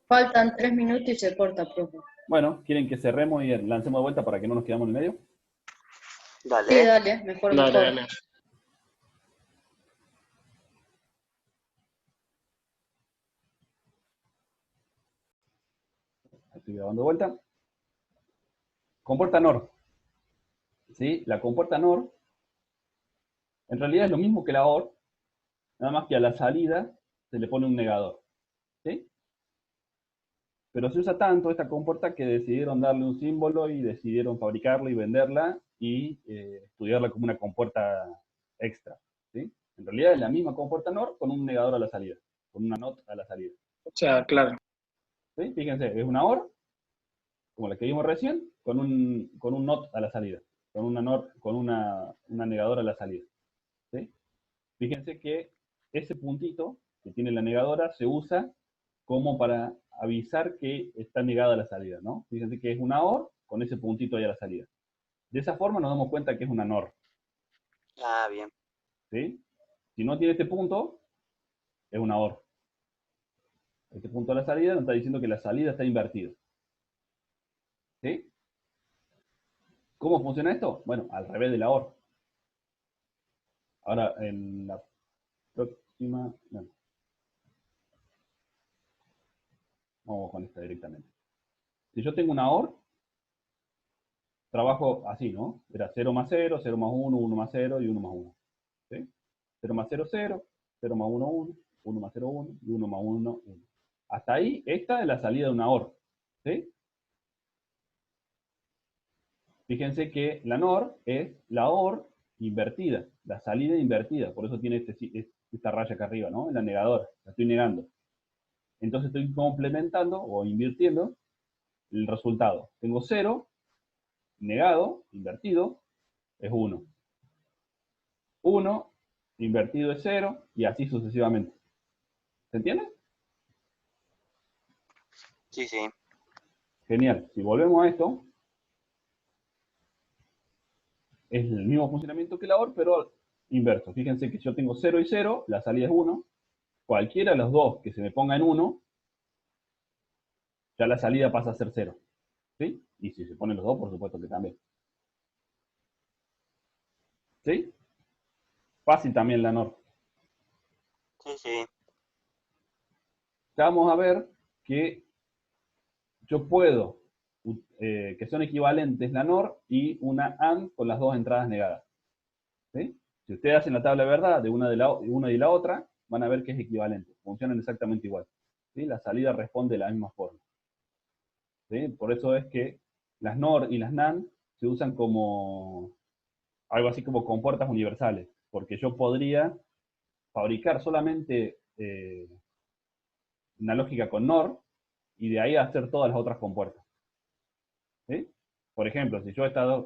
Faltan 3 minutos y se corta, profe. Bueno, ¿quieren que cerremos y lancemos de vuelta para que no nos quedamos en el medio? Sí, Dale. dale, mejor, Dale, mejor. dale. Estoy grabando de vuelta. Compuerta NOR. ¿Sí? La compuerta NOR en realidad es lo mismo que la OR, nada más que a la salida se le pone un negador. ¿Sí? Pero se usa tanto esta compuerta que decidieron darle un símbolo y decidieron fabricarla y venderla y estudiarla como una compuerta extra. ¿Sí? En realidad es la misma compuerta NOR con un negador a la salida, con una NOT a la salida. O sea, claro. ¿Sí? Fíjense, es una OR, como la que vimos recién, con un NOT a la salida, con una NOR, con una negadora a la salida. ¿Sí? Fíjense que ese puntito que tiene la negadora se usa como para avisar que está negada la salida, ¿no? Fíjense que es una OR con ese puntito ahí a la salida. De esa forma nos damos cuenta que es una NOR. Ah, bien. ¿Sí? Si no tiene este punto, es una OR. Este punto a la salida nos está diciendo que la salida está invertida. ¿Sí? ¿Cómo funciona esto? Bueno, al revés de la OR. Ahora, en la próxima... No. Vamos con esta directamente. Si yo tengo una OR, trabajo así, ¿no? Era 0 más 0, 0 más 1, 1 más 0 y 1 más 1. ¿Sí? 0 más 0, 0, 0 más 1, 1, 1 más 0, 1 y 1 más 1, 1. Hasta ahí, esta es la salida de una OR. ¿Sí? Fíjense que la NOR es la OR invertida, la salida invertida, por eso tiene esta raya acá arriba, ¿no? En la negadora, la estoy negando. Entonces estoy complementando o invirtiendo el resultado. Tengo 0, negado, invertido, es 1. 1, invertido es 0, y así sucesivamente. ¿Se entiende? Sí, sí. Genial. Si volvemos a esto, es el mismo funcionamiento que la OR, pero inverso. Fíjense que yo tengo 0 y 0, la salida es 1. Cualquiera de los dos que se me ponga en 1, ya la salida pasa a ser 0. ¿Sí? Y si se ponen los dos, por supuesto que también. ¿Sí? Fácil también la NOR. Sí, sí. Ya vamos a ver que yo puedo, que son equivalentes la NOR y una AND con las dos entradas negadas. ¿Sí? Si ustedes hacen la tabla de verdad de una y la otra, van a ver que es equivalente, funcionan exactamente igual. ¿Sí? La salida responde de la misma forma. ¿Sí? Por eso es que las NOR y las NAND se usan como algo así como compuertas universales, porque yo podría fabricar solamente una lógica con NOR y de ahí hacer todas las otras compuertas. ¿Sí? Por ejemplo, si yo estas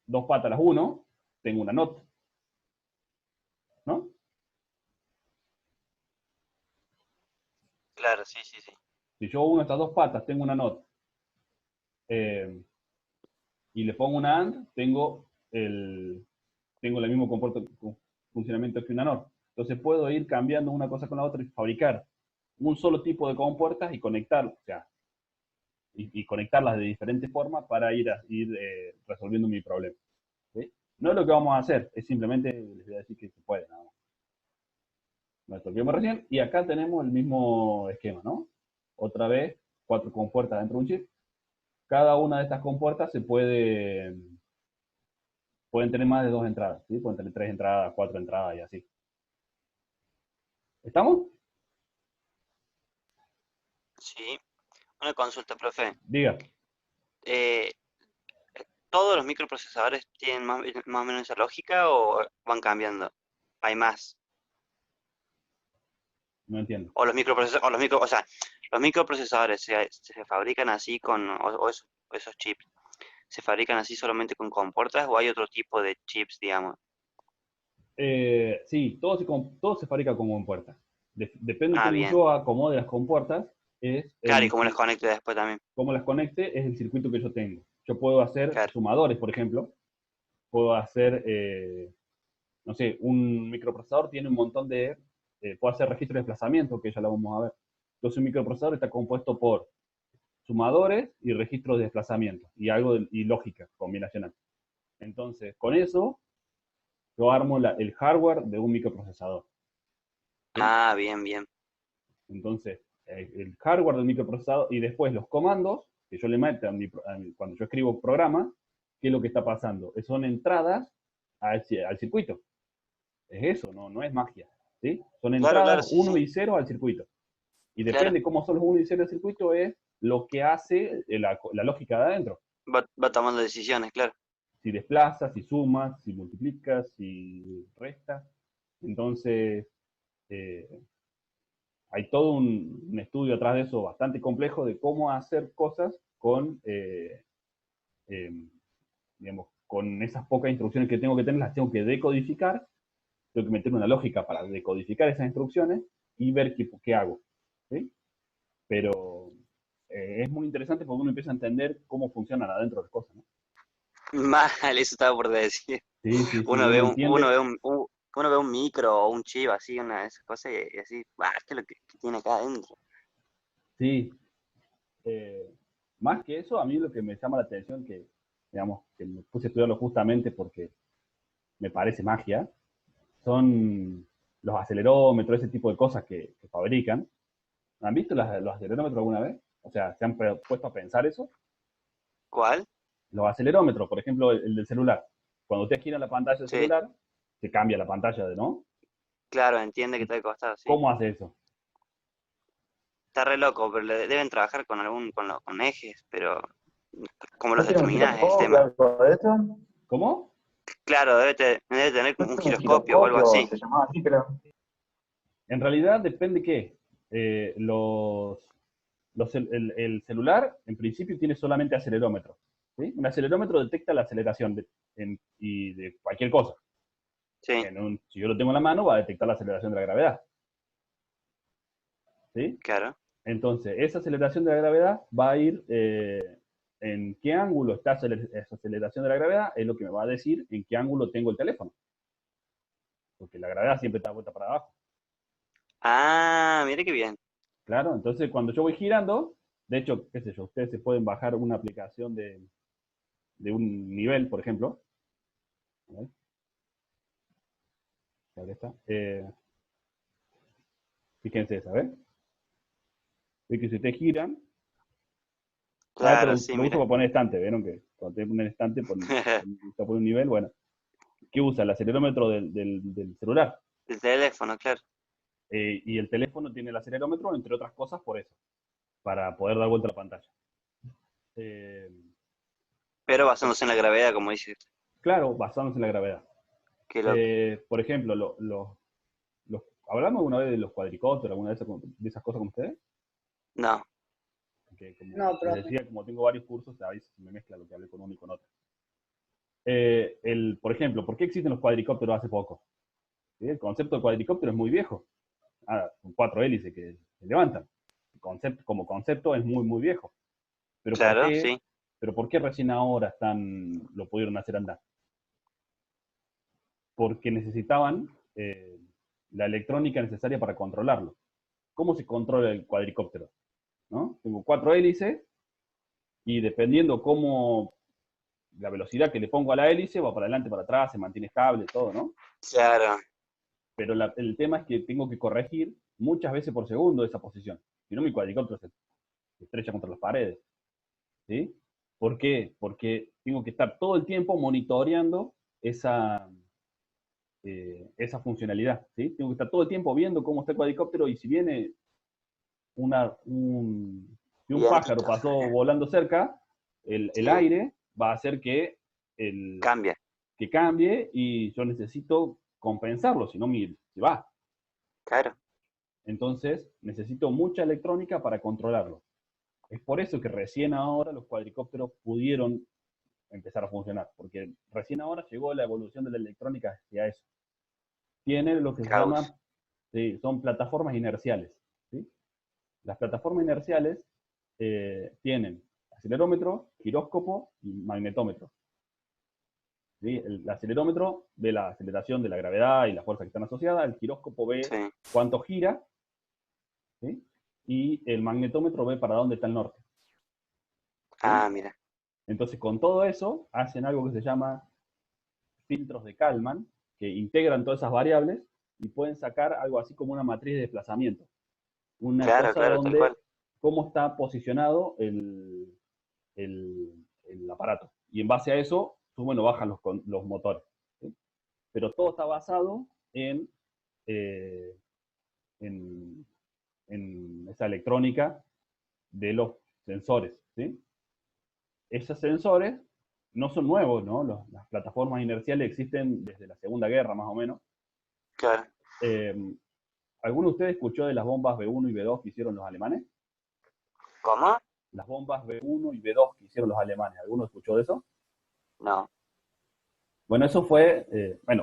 dos patas las uno, tengo una NOT. ¿No? Claro, sí, sí, sí. Si yo uno estas dos patas, tengo una NOT. Y le pongo una AND, tengo el mismo funcionamiento que una NOR. Entonces puedo ir cambiando una cosa con la otra y fabricar un solo tipo de compuertas y conectar, o sea, y conectarlas de diferentes formas para ir resolviendo mi problema. ¿Sí? No es lo que vamos a hacer, es simplemente les voy a decir que se puede nada más. Nuestro que vimos recién, y acá tenemos el mismo esquema, ¿no? Otra vez, 4 compuertas dentro de un chip. Cada una de estas compuertas pueden tener más de 2 entradas, ¿sí? Pueden tener 3 entradas, 4 entradas y así. ¿Estamos? Sí. Una consulta, profe. Diga. ¿Todos los microprocesadores tienen más o menos esa lógica o van cambiando? ¿Hay más? No entiendo. O los microprocesadores se fabrican así o esos chips, ¿se fabrican así solamente con compuertas o hay otro tipo de chips, digamos? Sí, todo se fabrica con compuertas. Depende de cómo Bien. yo acomode las compuertas. Claro, y cómo las conecte después también. Cómo las conecte es el circuito que yo tengo. Yo puedo hacer sumadores, por ejemplo. Puedo hacer, no sé, un microprocesador tiene un montón de... puedo hacer registro de desplazamiento, que ya lo vamos a ver. Entonces un microprocesador está compuesto por sumadores y registros de desplazamiento y lógica combinacional. Entonces, con eso, yo armo el hardware de un microprocesador. ¿Sí? Bien, bien. Entonces, el hardware del microprocesador y después los comandos que yo le meto cuando yo escribo programa, ¿qué es lo que está pasando? Son entradas al circuito. Es eso, no es magia. ¿Sí? Son entradas 1 y 0 al circuito. Y depende de cómo son los 1 y 0 del circuito, es lo que hace la lógica de adentro. Va tomando decisiones, claro. Si desplazas, si sumas, si multiplicas, si restas. Entonces, hay todo un estudio atrás de eso bastante complejo de cómo hacer cosas con, digamos, con esas pocas instrucciones que tengo que tener, las tengo que decodificar, tengo que meter una lógica para decodificar esas instrucciones y ver qué hago. ¿Sí? Pero es muy interesante porque uno empieza a entender cómo funcionan adentro las cosas, ¿no? Mal, eso estaba por decir. Sí, uno ve un micro o un chip así, una de esas cosas, y así, ¿qué es lo que tiene acá adentro? Sí. Más que eso, a mí lo que me llama la atención, que me puse a estudiarlo justamente porque me parece magia, son los acelerómetros, ese tipo de cosas que fabrican. ¿Han visto los acelerómetros alguna vez? O sea, ¿se han puesto a pensar eso? ¿Cuál? Los acelerómetros, por ejemplo, el del celular. Cuando usted gira la pantalla del celular, se cambia la pantalla, ¿no? Claro, entiende que está de costado, sí. ¿Cómo hace eso? Está re loco, pero deben trabajar con ejes, pero ¿cómo los determinás? Es el tema. ¿Cómo? Claro, debe tener un giroscopio o algo así. Se llamaba así, creo. En realidad depende qué. El celular, en principio, tiene solamente acelerómetro. ¿Sí? Un acelerómetro detecta la aceleración de cualquier cosa. Sí. Si yo lo tengo en la mano, va a detectar la aceleración de la gravedad. ¿Sí? Claro. Entonces, esa aceleración de la gravedad va a ir en qué ángulo está esa aceleración de la gravedad, es lo que me va a decir en qué ángulo tengo el teléfono. Porque la gravedad siempre está vuelta para abajo. Mire qué bien. Claro, entonces cuando yo voy girando, de hecho, qué sé yo, ustedes se pueden bajar una aplicación de un nivel, por ejemplo. A ver. Ahí está. Fíjense esa, ¿ves? Ve que si ustedes giran, Claro, lo sí, uso mira. para poner estante, ¿vieron? Que cuando te ponen estante, ponen un nivel, bueno. ¿qué usa? El acelerómetro del celular. El teléfono, claro. Y el teléfono tiene el acelerómetro, entre otras cosas, por eso, para poder dar vuelta a la pantalla. Pero basándose en la gravedad, como dice. Claro, basándose en la gravedad. Qué loco. Por ejemplo, ¿hablamos alguna vez de los cuadricópteros, alguna de esas cosas con ustedes? No. Que como No, les profe. decía, como tengo varios cursos, a veces me mezcla lo que hablé con uno y con otro. Por ejemplo, ¿por qué existen los cuadricópteros hace poco? ¿Sí? El concepto de cuadricóptero es muy viejo. Son 4 hélices que se levantan. Como concepto es muy, muy viejo. Pero Claro, sí. ¿Pero por qué recién ahora lo pudieron hacer andar? Porque necesitaban la electrónica necesaria para controlarlo. ¿Cómo se controla el cuadricóptero? ¿No? Tengo 4 hélices y dependiendo cómo la velocidad que le pongo a la hélice va para adelante, para atrás, se mantiene estable, todo, ¿no? Claro. Pero el tema es que tengo que corregir muchas veces por segundo esa posición. Si no, mi cuadricóptero se estrecha contra las paredes. ¿Sí? ¿Por qué? Porque tengo que estar todo el tiempo monitoreando esa funcionalidad. ¿Sí? Tengo que estar todo el tiempo viendo cómo está el cuadricóptero y si viene si un pájaro pasó volando cerca, el aire va a hacer que cambie y yo necesito compensarlo, si no se va. Claro. Entonces necesito mucha electrónica para controlarlo. Es por eso que recién ahora los cuadricópteros pudieron empezar a funcionar, porque recién ahora llegó la evolución de la electrónica hacia eso. Tiene lo que se llama, sí, son plataformas inerciales. ¿Sí? Las plataformas inerciales tienen acelerómetro, giróscopo y magnetómetro. ¿Sí? El acelerómetro ve la aceleración de la gravedad y las fuerzas que están asociadas, el giróscopo ve cuánto gira, ¿sí? Y el magnetómetro ve para dónde está el norte. ¿Sí? Mira. Entonces, con todo eso, hacen algo que se llama filtros de Kalman, que integran todas esas variables y pueden sacar algo así como una matriz de desplazamiento. Una cosa donde, cómo está posicionado el aparato. Y en base a eso, suben o bajan los motores. ¿Sí? Pero todo está basado en esa electrónica de los sensores. ¿Sí? Esos sensores no son nuevos, ¿no? Las plataformas inerciales existen desde la Segunda Guerra, más o menos. Claro. ¿Alguno de ustedes escuchó de las bombas B1 y B2 que hicieron los alemanes? ¿Cómo? Las bombas B1 y B2 que hicieron los alemanes. ¿Alguno escuchó de eso? No. Bueno, eso fue,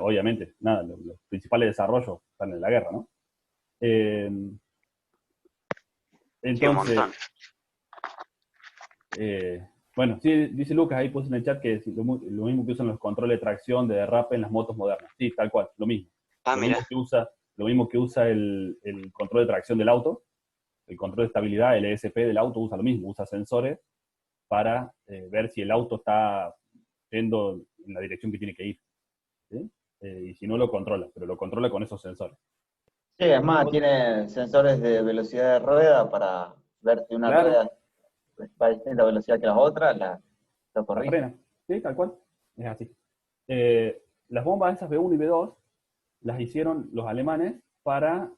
obviamente, nada, los principales desarrollos están en la guerra, ¿no? Entonces, bueno, sí, dice Lucas, ahí puse en el chat que lo mismo que usan los controles de tracción, de derrape en las motos modernas. Sí, tal cual, lo mismo. Lo mismo que usa el control de tracción del auto, el control de estabilidad, el ESP del auto usa lo mismo, usa sensores para ver si el auto está yendo en la dirección que tiene que ir. ¿Sí? Y si no, lo controla, pero lo controla con esos sensores. Sí, es más, tiene sensores de velocidad de rueda para ver si una rueda va a distinta velocidad que las otras, la corrige. Frena. Sí, tal cual. Es así. Las bombas esas B1 y B2 las hicieron los alemanes para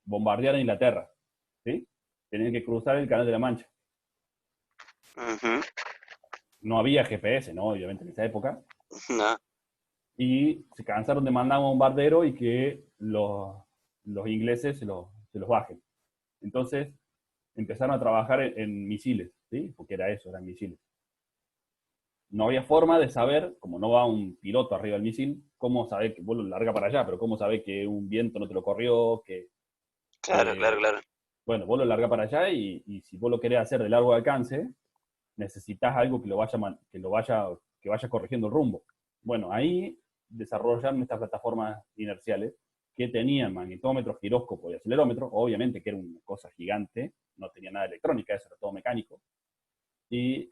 bombardear a Inglaterra. ¿Sí? Tenían que cruzar el Canal de la Mancha. No había GPS, ¿no? Obviamente en esa época. No. Y se cansaron de mandar bombarderos y que los ingleses se los bajen. Entonces empezaron a trabajar en misiles, ¿sí? Porque eran misiles. No había forma de saber, como no va un piloto arriba del misil, cómo saber que vos lo larga para allá, pero cómo saber que un viento no te lo corrió, que... Claro. Bueno, vos lo larga para allá y si vos lo querés hacer de largo alcance, necesitas algo que vaya corrigiendo el rumbo. Bueno, ahí desarrollaron estas plataformas inerciales que tenían magnetómetro, giróscopo y acelerómetro, obviamente que era una cosa gigante, no tenía nada de electrónica, eso era todo mecánico, y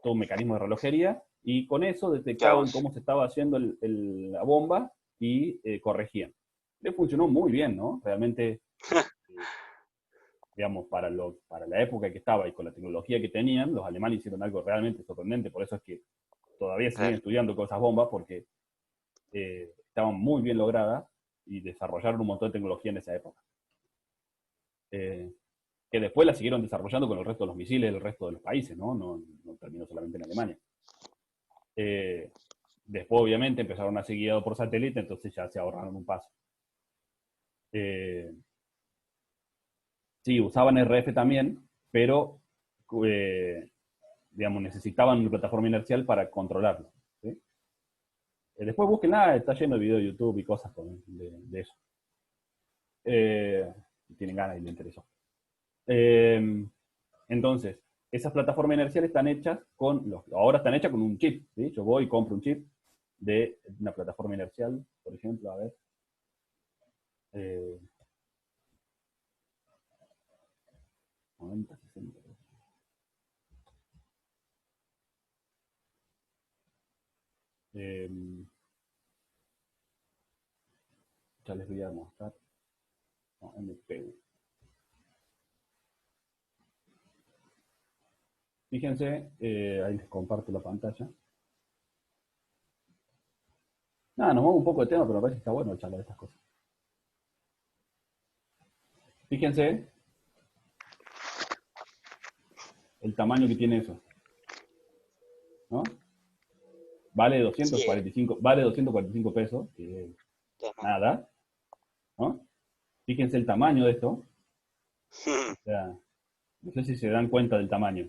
todo un mecanismo de relojería, y con eso detectaban cómo se estaba haciendo la bomba y corregían. Le funcionó muy bien, ¿no? Realmente, digamos, para la época que estaba y con la tecnología que tenían, los alemanes hicieron algo realmente sorprendente, por eso es que todavía siguen estudiando con esas bombas, porque estaban muy bien logradas y desarrollaron un montón de tecnología en esa época. Que después la siguieron desarrollando con el resto de los misiles del resto de los países, ¿no? No terminó solamente en Alemania. Después, obviamente, empezaron a ser guiados por satélite, entonces ya se ahorraron un paso. Sí, usaban RF también, pero digamos, necesitaban una plataforma inercial para controlarlo. ¿Sí? Después búsquenla, está lleno de videos de YouTube y cosas de eso. Si tienen ganas y les interesó. Entonces, esas plataformas inerciales están hechas ahora están hechas con un chip, ¿sí? Yo voy y compro un chip de una plataforma inercial, por ejemplo, a ver. 90, 60. Ya les voy a mostrar. No, MPU. Fíjense, ahí les comparto la pantalla. Nada, nos vamos un poco de tema, pero me parece que está bueno charlar de estas cosas. Fíjense el tamaño que tiene eso, ¿no? Vale 245 pesos, que es nada, ¿no? Fíjense el tamaño de esto. O sea, no sé si se dan cuenta del tamaño.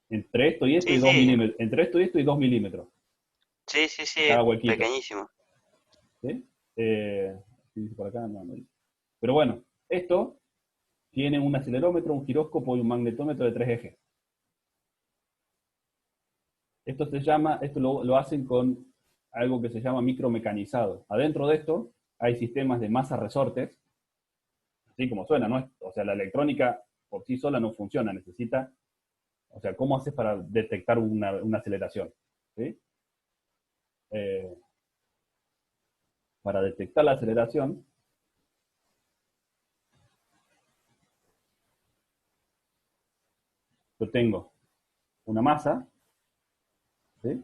Entre esto y esto Sí, y 2 sí. milímetros. Entre esto y esto y 2 milímetros. Sí, sí, sí, Cada huequito. pequeñísimo. ¿Sí? Dice por acá, no dice. Pero bueno, esto tiene un acelerómetro, un giróscopo y un magnetómetro de 3 ejes. Esto lo hacen con algo que se llama micromecanizado. Adentro de esto hay sistemas de masa resortes, así como suena, ¿no? O sea, la electrónica por sí sola no funciona, necesita, o sea, ¿cómo haces para detectar una aceleración? ¿Sí? Para detectar la aceleración, yo tengo una masa, ¿sí?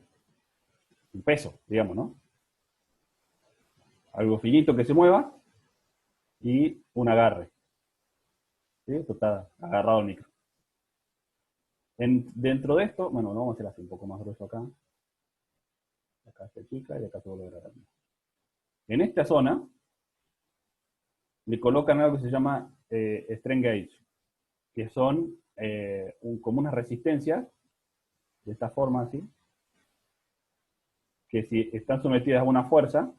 Un peso, digamos, ¿no? Algo finito que se mueva y un agarre. ¿Sí? Esto está agarrado al micro. Dentro de esto, bueno, lo vamos a hacer así un poco más grueso acá. Acá se chica y acá se vuelve a agarrar. En esta zona le colocan algo que se llama strain gauge, que son como unas resistencias de esta forma así, que si están sometidas a una fuerza,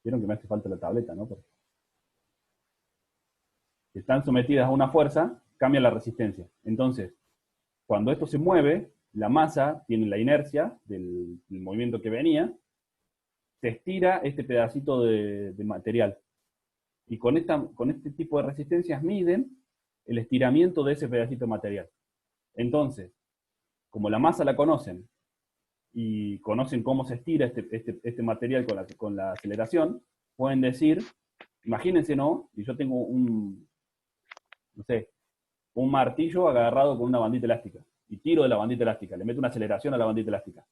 vieron que me hace falta la tableta, ¿no? Porque si están sometidas a una fuerza, cambia la resistencia. Entonces, cuando esto se mueve, la masa tiene la inercia del movimiento que venía, se estira este pedacito de material. Y con este tipo de resistencias miden el estiramiento de ese pedacito de material. Entonces, como la masa la conocen y conocen cómo se estira este material con la aceleración, pueden decir, imagínense, ¿no? Si yo tengo un martillo agarrado con una bandita elástica y tiro de la bandita elástica, le meto una aceleración a la bandita elástica.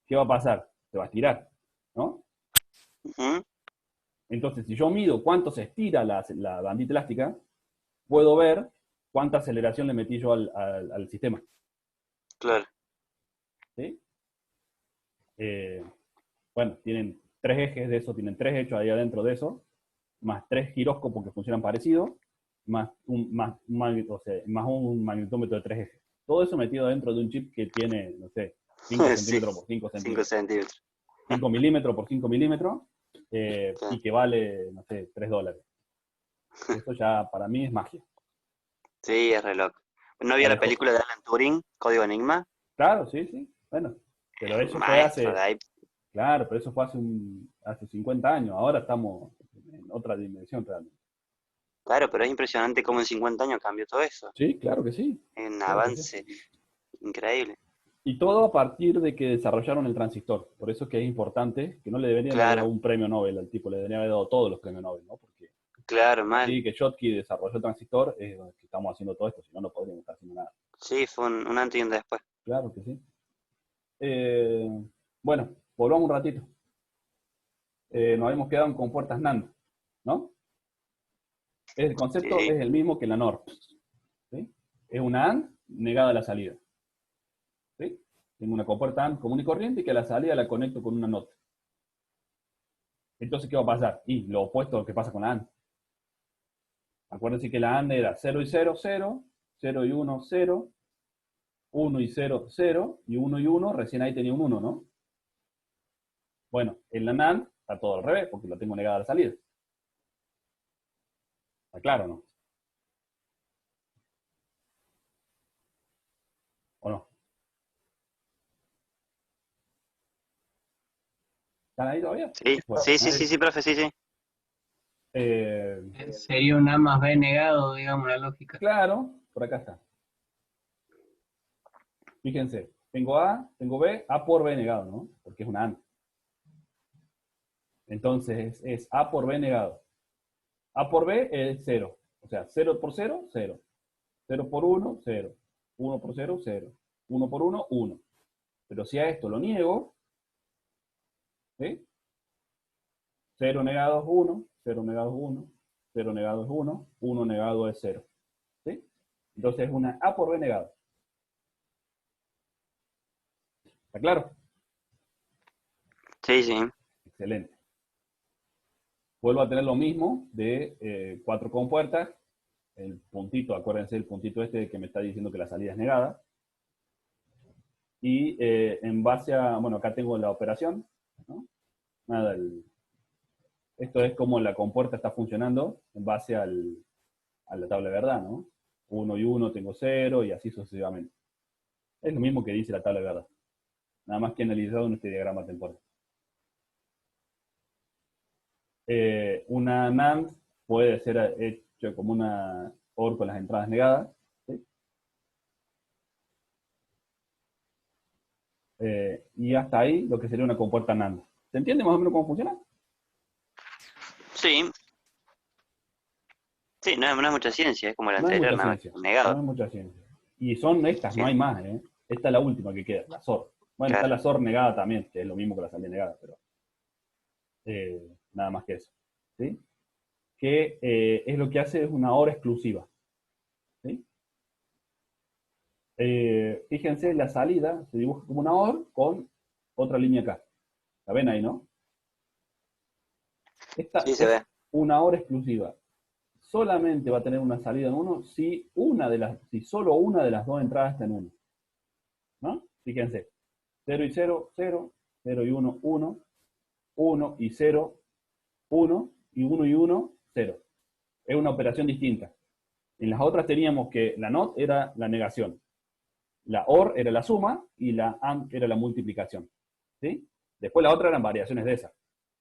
¿Qué va a pasar? Se va a estirar, ¿no? Ujú. Entonces, si yo mido cuánto se estira la bandita elástica, puedo ver cuánta aceleración le metí yo al sistema. Claro. ¿Sí? Bueno, tienen 3 ejes de eso, tienen 3 hechos ahí adentro de eso, más 3 giróscopos que funcionan parecido, más un magnetómetro de 3 ejes. Todo eso metido dentro de un chip que tiene, no sé, 5 Sí. centímetros por 5 5 centímetros. centímetros. 5 milímetros por 5 milímetros, y que vale, no sé, $3. Eso ya para mí es magia. Sí, es re loco. ¿No vio Ya la dejó. película de Alan Turing, Código Enigma? Claro, sí, sí. Bueno, pero eso fue Maestro de ahí. claro, pero eso fue hace 50 años. Ahora estamos en otra dimensión realmente. Claro, pero es impresionante cómo en 50 años cambió todo eso. Sí, claro que sí. Es un Claro que sí. avance increíble. Y todo a partir de que desarrollaron el transistor. Por eso es que es importante, que no le deberían haber dado Claro, un premio Nobel al tipo, le deberían haber dado todos los premios Nobel, ¿no? Porque claro, mal. sí, que Schottky desarrolló el transistor, es que estamos haciendo todo esto, si no, no podríamos estar haciendo nada. Sí, fue un antes y un después. Claro que sí. Bueno, volvamos un ratito. Nos habíamos quedado en compuertas NAND, ¿no? El concepto Sí. es el mismo que la NOR. ¿Sí? Es una AND negada a la salida. ¿Sí? Tengo una compuerta AND común y corriente y que a la salida la conecto con una NOT. Entonces, ¿qué va a pasar? Y lo opuesto a lo que pasa con la AND. Acuérdense que la AND era 0 y 0, 0, 0 y 1, 0, 1 y 0, 0, y 1 y 1, recién ahí tenía un 1, ¿no? Bueno, en la NAND está todo al revés, porque lo tengo negada a la salida. ¿Está claro, no? ¿O no? ¿Están ahí todavía? Sí, Bueno, sí, profe, sí. Sería un A más B negado, digamos, la lógica. Claro, por acá está. Fíjense, tengo A, tengo B, A por B negado, ¿no? Porque es una AND. Entonces es A por B negado. A por B es 0. O sea, 0 por 0, 0. 0 por 1, 0. 1 por 0, 0. 1 por 1, 1. Pero si a esto lo niego, ¿sí? 0 negado es 1, 0 negado es 1, 0 negado es 1, 1 negado es 0. ¿Sí? Entonces es una A por B negado. ¿Está claro? Sí. Excelente. Vuelvo a tener lo mismo de 4 compuertas. El puntito, acuérdense el puntito este que me está diciendo que la salida es negada. Y en base a, bueno, acá tengo la operación, ¿no? Nada, esto es como la compuerta está funcionando en base a la tabla de verdad, ¿no? 1 y 1 tengo 0 y así sucesivamente. Es lo mismo que dice la tabla de verdad. Nada más que analizado en este diagrama temporal. Una NAND puede ser hecho como una OR con las entradas negadas. ¿Sí? Y hasta ahí lo que sería una compuerta NAND. ¿Se entiende más o menos cómo funciona? Sí, no es mucha ciencia, es como la No es anterior, mucha nada más, ciencia. negado. No es mucha ciencia. Y son estas, Sí, no hay más, ¿eh? Esta es la última que queda, la SOR. Bueno, está claro. la SOR negada también, que es lo mismo que la salida negada, pero nada más que eso. ¿Sí? Que es lo que hace es una OR exclusiva. ¿Sí? Fíjense, la salida se dibuja como una OR con otra línea acá. ¿La ven ahí, no? Esta Sí, se es ve. una OR exclusiva. Solamente va a tener una salida en 1 si solo una de las dos entradas está en 1. ¿No? Fíjense. 0 y 0, 0. 0 y 1, 1. 1 y 0, 1. Y 1 y 1, 0. Es una operación distinta. En las otras teníamos que la NOT era la negación. La OR era la suma y la AND era la multiplicación. ¿Sí? Después la otra eran variaciones de esas.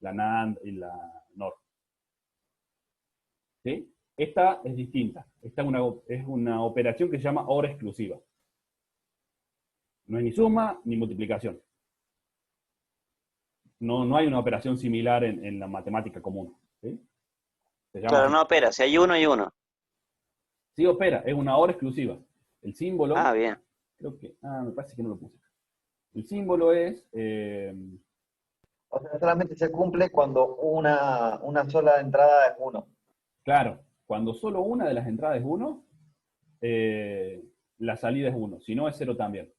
La NAND y la NOR. ¿Sí? Esta es distinta. Esta es una operación que se llama OR exclusiva. No es ni suma ni multiplicación. No hay una operación similar en la matemática común. ¿Sí? Se llama Claro, así. no opera, si hay uno y uno. Sí opera, es una OR exclusiva. El símbolo, Ah, bien. creo que, me parece que no lo puse. El símbolo es, O sea, solamente se cumple cuando una sola entrada es 1. claro, cuando solo una de las entradas es 1, la salida es 1, si no es 0 también.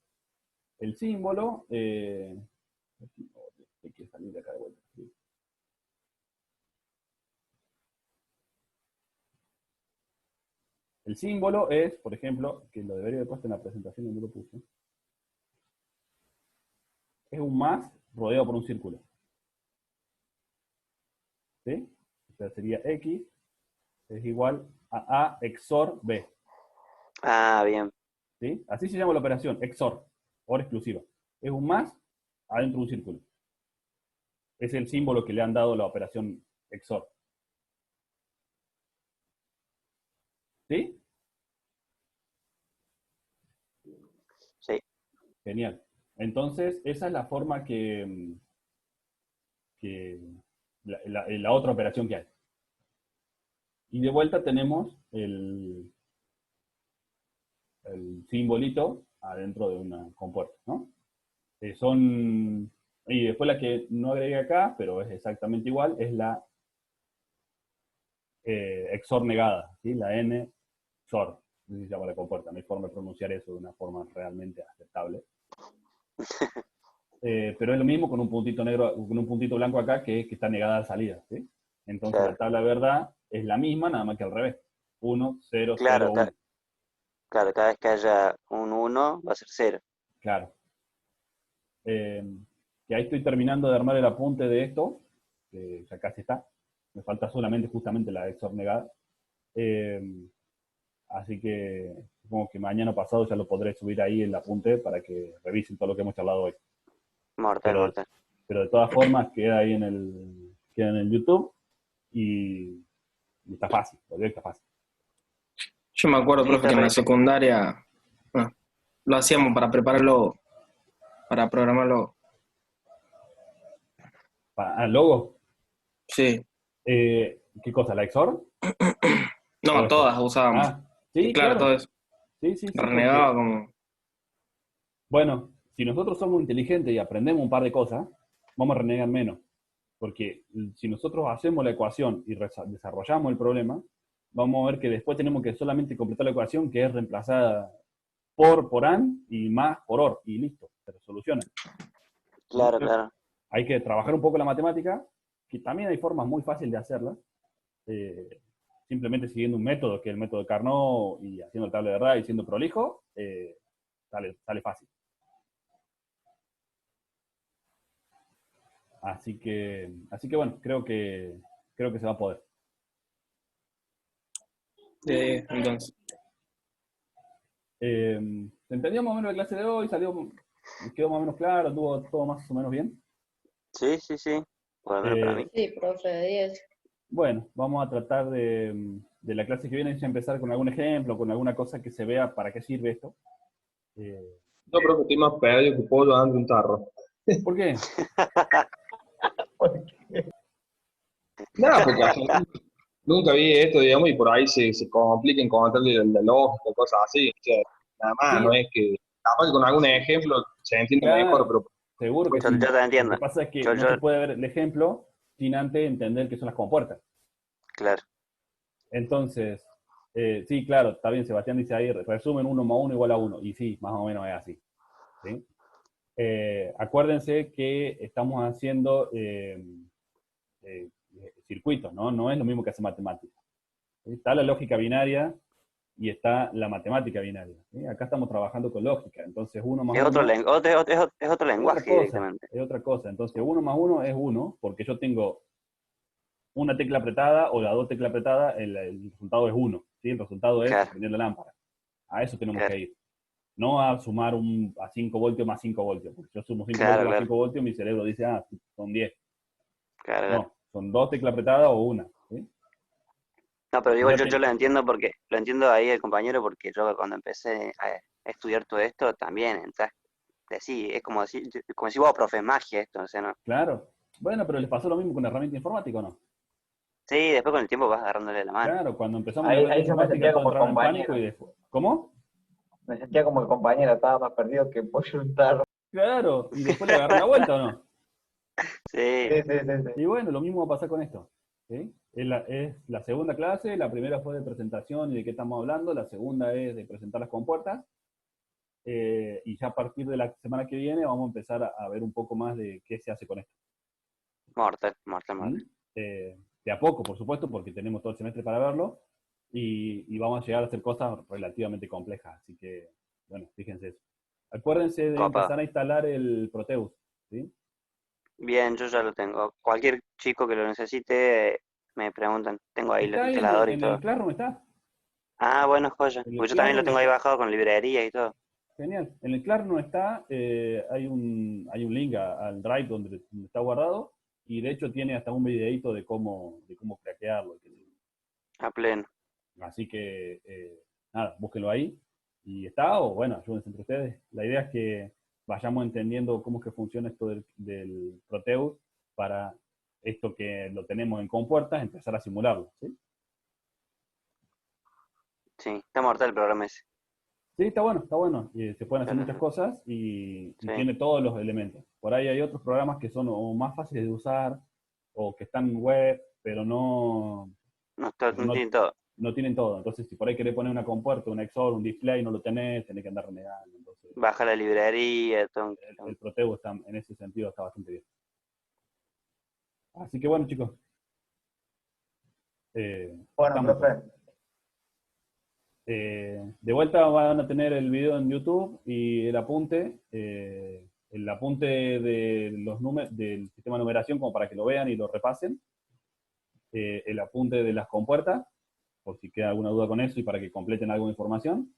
El símbolo, hay que salir de acá de vuelta. ¿Sí? El símbolo es, por ejemplo, que lo debería haber puesto en la presentación y no lo puse, es un más rodeado por un círculo. ¿Sí? O sea, sería X es igual a A XOR B. Ah, bien. ¿Sí? Así se llama la operación, XOR, OR exclusiva. Es un más adentro de un círculo. Es el símbolo que le han dado la operación XOR. ¿Sí? Sí. Genial. Entonces, esa es la forma que la otra operación que hay. Y de vuelta tenemos el simbolito adentro de una compuerta, ¿no? Son Y después la que no agregué acá, pero es exactamente igual, es la XOR negada, ¿sí? La N XOR. No sé si se llama la compuerta, no hay forma de pronunciar eso de una forma realmente aceptable. Pero es lo mismo con un puntito negro, con un puntito blanco acá que está negada a salida, ¿sí? Entonces Claro. la tabla de verdad es la misma, nada más que al revés. 1, 0, Claro, 0, 1. claro, cada vez que haya un 1 va a ser 0. Claro. Que ahí estoy terminando de armar el apunte de esto, que ya casi está. Me falta solamente justamente la XOR negada. Así que supongo que mañana o pasado ya lo podré subir ahí el apunte para que revisen todo lo que hemos charlado hoy. Mortal, mortal. Pero de todas formas queda ahí queda en el YouTube y está fácil, porque está fácil. Yo me acuerdo, Sí, profe, está que en la re. secundaria lo hacíamos para prepararlo, para programarlo. ¿Logo? Sí. ¿Qué cosa? ¿La XOR? ¿O No, esto? todas usábamos. Sí, Claro, todo claro. eso. Sí, Renegaba porque, como... bueno, si nosotros somos inteligentes y aprendemos un par de cosas, vamos a renegar menos. Porque si nosotros hacemos la ecuación y desarrollamos el problema, vamos a ver que después tenemos que solamente completar la ecuación, que es reemplazada por AND y más por OR, y listo, se resoluciona. Claro, claro. Hay que trabajar un poco la matemática, que también hay formas muy fáciles de hacerla, simplemente siguiendo un método, que es el método de Carnot, y haciendo el tabla de verdad y siendo prolijo, sale fácil. Así que bueno, creo que se va a poder. entonces. ¿Se entendió más o menos la clase de hoy? ¿Quedó más o menos claro? ¿Estuvo todo más o menos bien? Sí, sí, sí. Por lo menos para mí. Sí, profe, de 10. Bueno, vamos a tratar de la clase que viene ya empezar con algún ejemplo, con alguna cosa que se vea para qué sirve esto. No, profe, estoy más perdido que pollo dando un tarro. ¿Por qué? Nada, porque nunca vi esto, digamos, y por ahí se complica encontrarle la lógica, cosas así. O sea, nada más, Sí, no es que, capaz que con algún ejemplo se entiende mejor, claro, pero seguro que Yo sí. te Lo entiendo. que pasa es que Yo, no yo, se puede ver el ejemplo sin antes entender qué son las compuertas. claro. Entonces, sí, claro, está bien, Sebastián dice ahí, resumen 1 más 1 igual a 1. Y sí, más o menos es así. ¿Sí? Acuérdense que estamos haciendo circuitos, ¿no? No es lo mismo que hacer matemáticas. ¿Sí? Está la lógica binaria y está la matemática binaria. ¿Sí? Acá estamos trabajando con lógica, entonces 1 más Es 1 otro, es otro es otra lenguaje cosa, directamente. es otra cosa. Entonces 1 más 1 es 1, porque yo tengo una tecla apretada o las dos teclas apretadas, el resultado es 1. ¿Sí? El resultado es Claro, prender la lámpara. A eso tenemos claro, que ir. No a sumar a 5 voltios más 5 voltios. Porque yo sumo 5 claro, voltios más claro, 5 voltios, mi cerebro dice, son 10. claro, claro. No, son dos teclas apretadas o una. ¿Sí? No, pero Y igual ya yo lo entiendo porque, lo entiendo ahí el compañero porque yo cuando empecé a estudiar todo esto también, entonces, sí, es como si vos, profe, es magia esto, o sea, ¿no? Claro. Bueno, pero les pasó lo mismo con la herramienta informática, ¿o no? Sí, después con el tiempo vas agarrándole la mano. Claro, cuando empezamos la Ahí, herramienta ahí yo me informática sentía todos como el entraron en pánico y compañero. después... ¿Cómo? Me sentía como el compañero, estaba más perdido que pollo en un tarro. Claro, y después le agarré la vuelta, ¿o no? Sí, Sí, sí, sí, sí. Y bueno, lo mismo va a pasar con esto. ¿Sí? Es la segunda clase, la primera fue de presentación y de qué estamos hablando, la segunda es de presentar las compuertas, y ya a partir de la semana que viene vamos a empezar a ver un poco más de qué se hace con esto. mortal, mortal, ¿Mm? mortal. De a poco, por supuesto, porque tenemos todo el semestre para verlo, y vamos a llegar a hacer cosas relativamente complejas, así que, bueno, fíjense eso. Acuérdense de Copa. empezar a instalar el Proteus, ¿sí? Bien, yo ya lo tengo. Cualquier chico que lo necesite, me preguntan. Tengo ahí el Está ahí instalador y en el todo. Classroom, está. Ah, bueno, joya. En el Pues yo también lo Classroom, tengo ahí bajado con librería y todo. genial. En el Classroom está, hay un link al Drive donde está guardado, y de hecho tiene hasta un videito de cómo craquearlo. A pleno. Así que, nada, búsquenlo ahí. Y está, o bueno, ayúdense entre ustedes. La idea es que vayamos entendiendo cómo es que funciona esto del Proteus para esto que lo tenemos en compuertas, empezar a simularlo, ¿sí? Sí, está mortal el programa ese. Sí, está bueno. Y se pueden hacer muchas cosas y Sí. tiene todos los elementos. Por ahí hay otros programas que son o más fáciles de usar o que están en web, pero no tiene todo. no tienen todo. Entonces, si por ahí querés poner una compuerta, un XOR, un display, no lo tenés que andar renegando. Entonces, Baja la librería, todo. el Protego está, en ese sentido está bastante bien. Así que bueno, chicos. Bueno, estamos. profe. De vuelta van a tener el video en YouTube y el apunte de los números del sistema de numeración como para que lo vean y lo repasen. El apunte de las compuertas, por si queda alguna duda con eso y para que completen algo de información.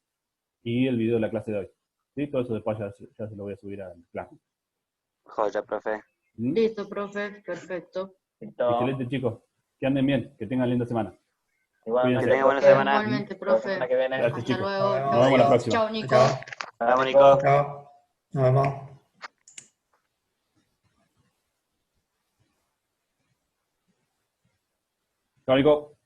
Y el video de la clase de hoy. ¿Sí? Todo eso después ya se lo voy a subir al Classroom. Joya, profe. ¿Mm? Listo, profe, perfecto. Listo. Excelente, chicos. Que anden bien, que tengan linda semana. Igualmente, Que tenga buena profe. semana. Igualmente, La profe. semana que viene. Gracias, Hasta chicos. luego. Nos vemos la próxima. Chao, Nico. Chao. Vamos, Nico. Chao. Nos vemos. Chao, Nico.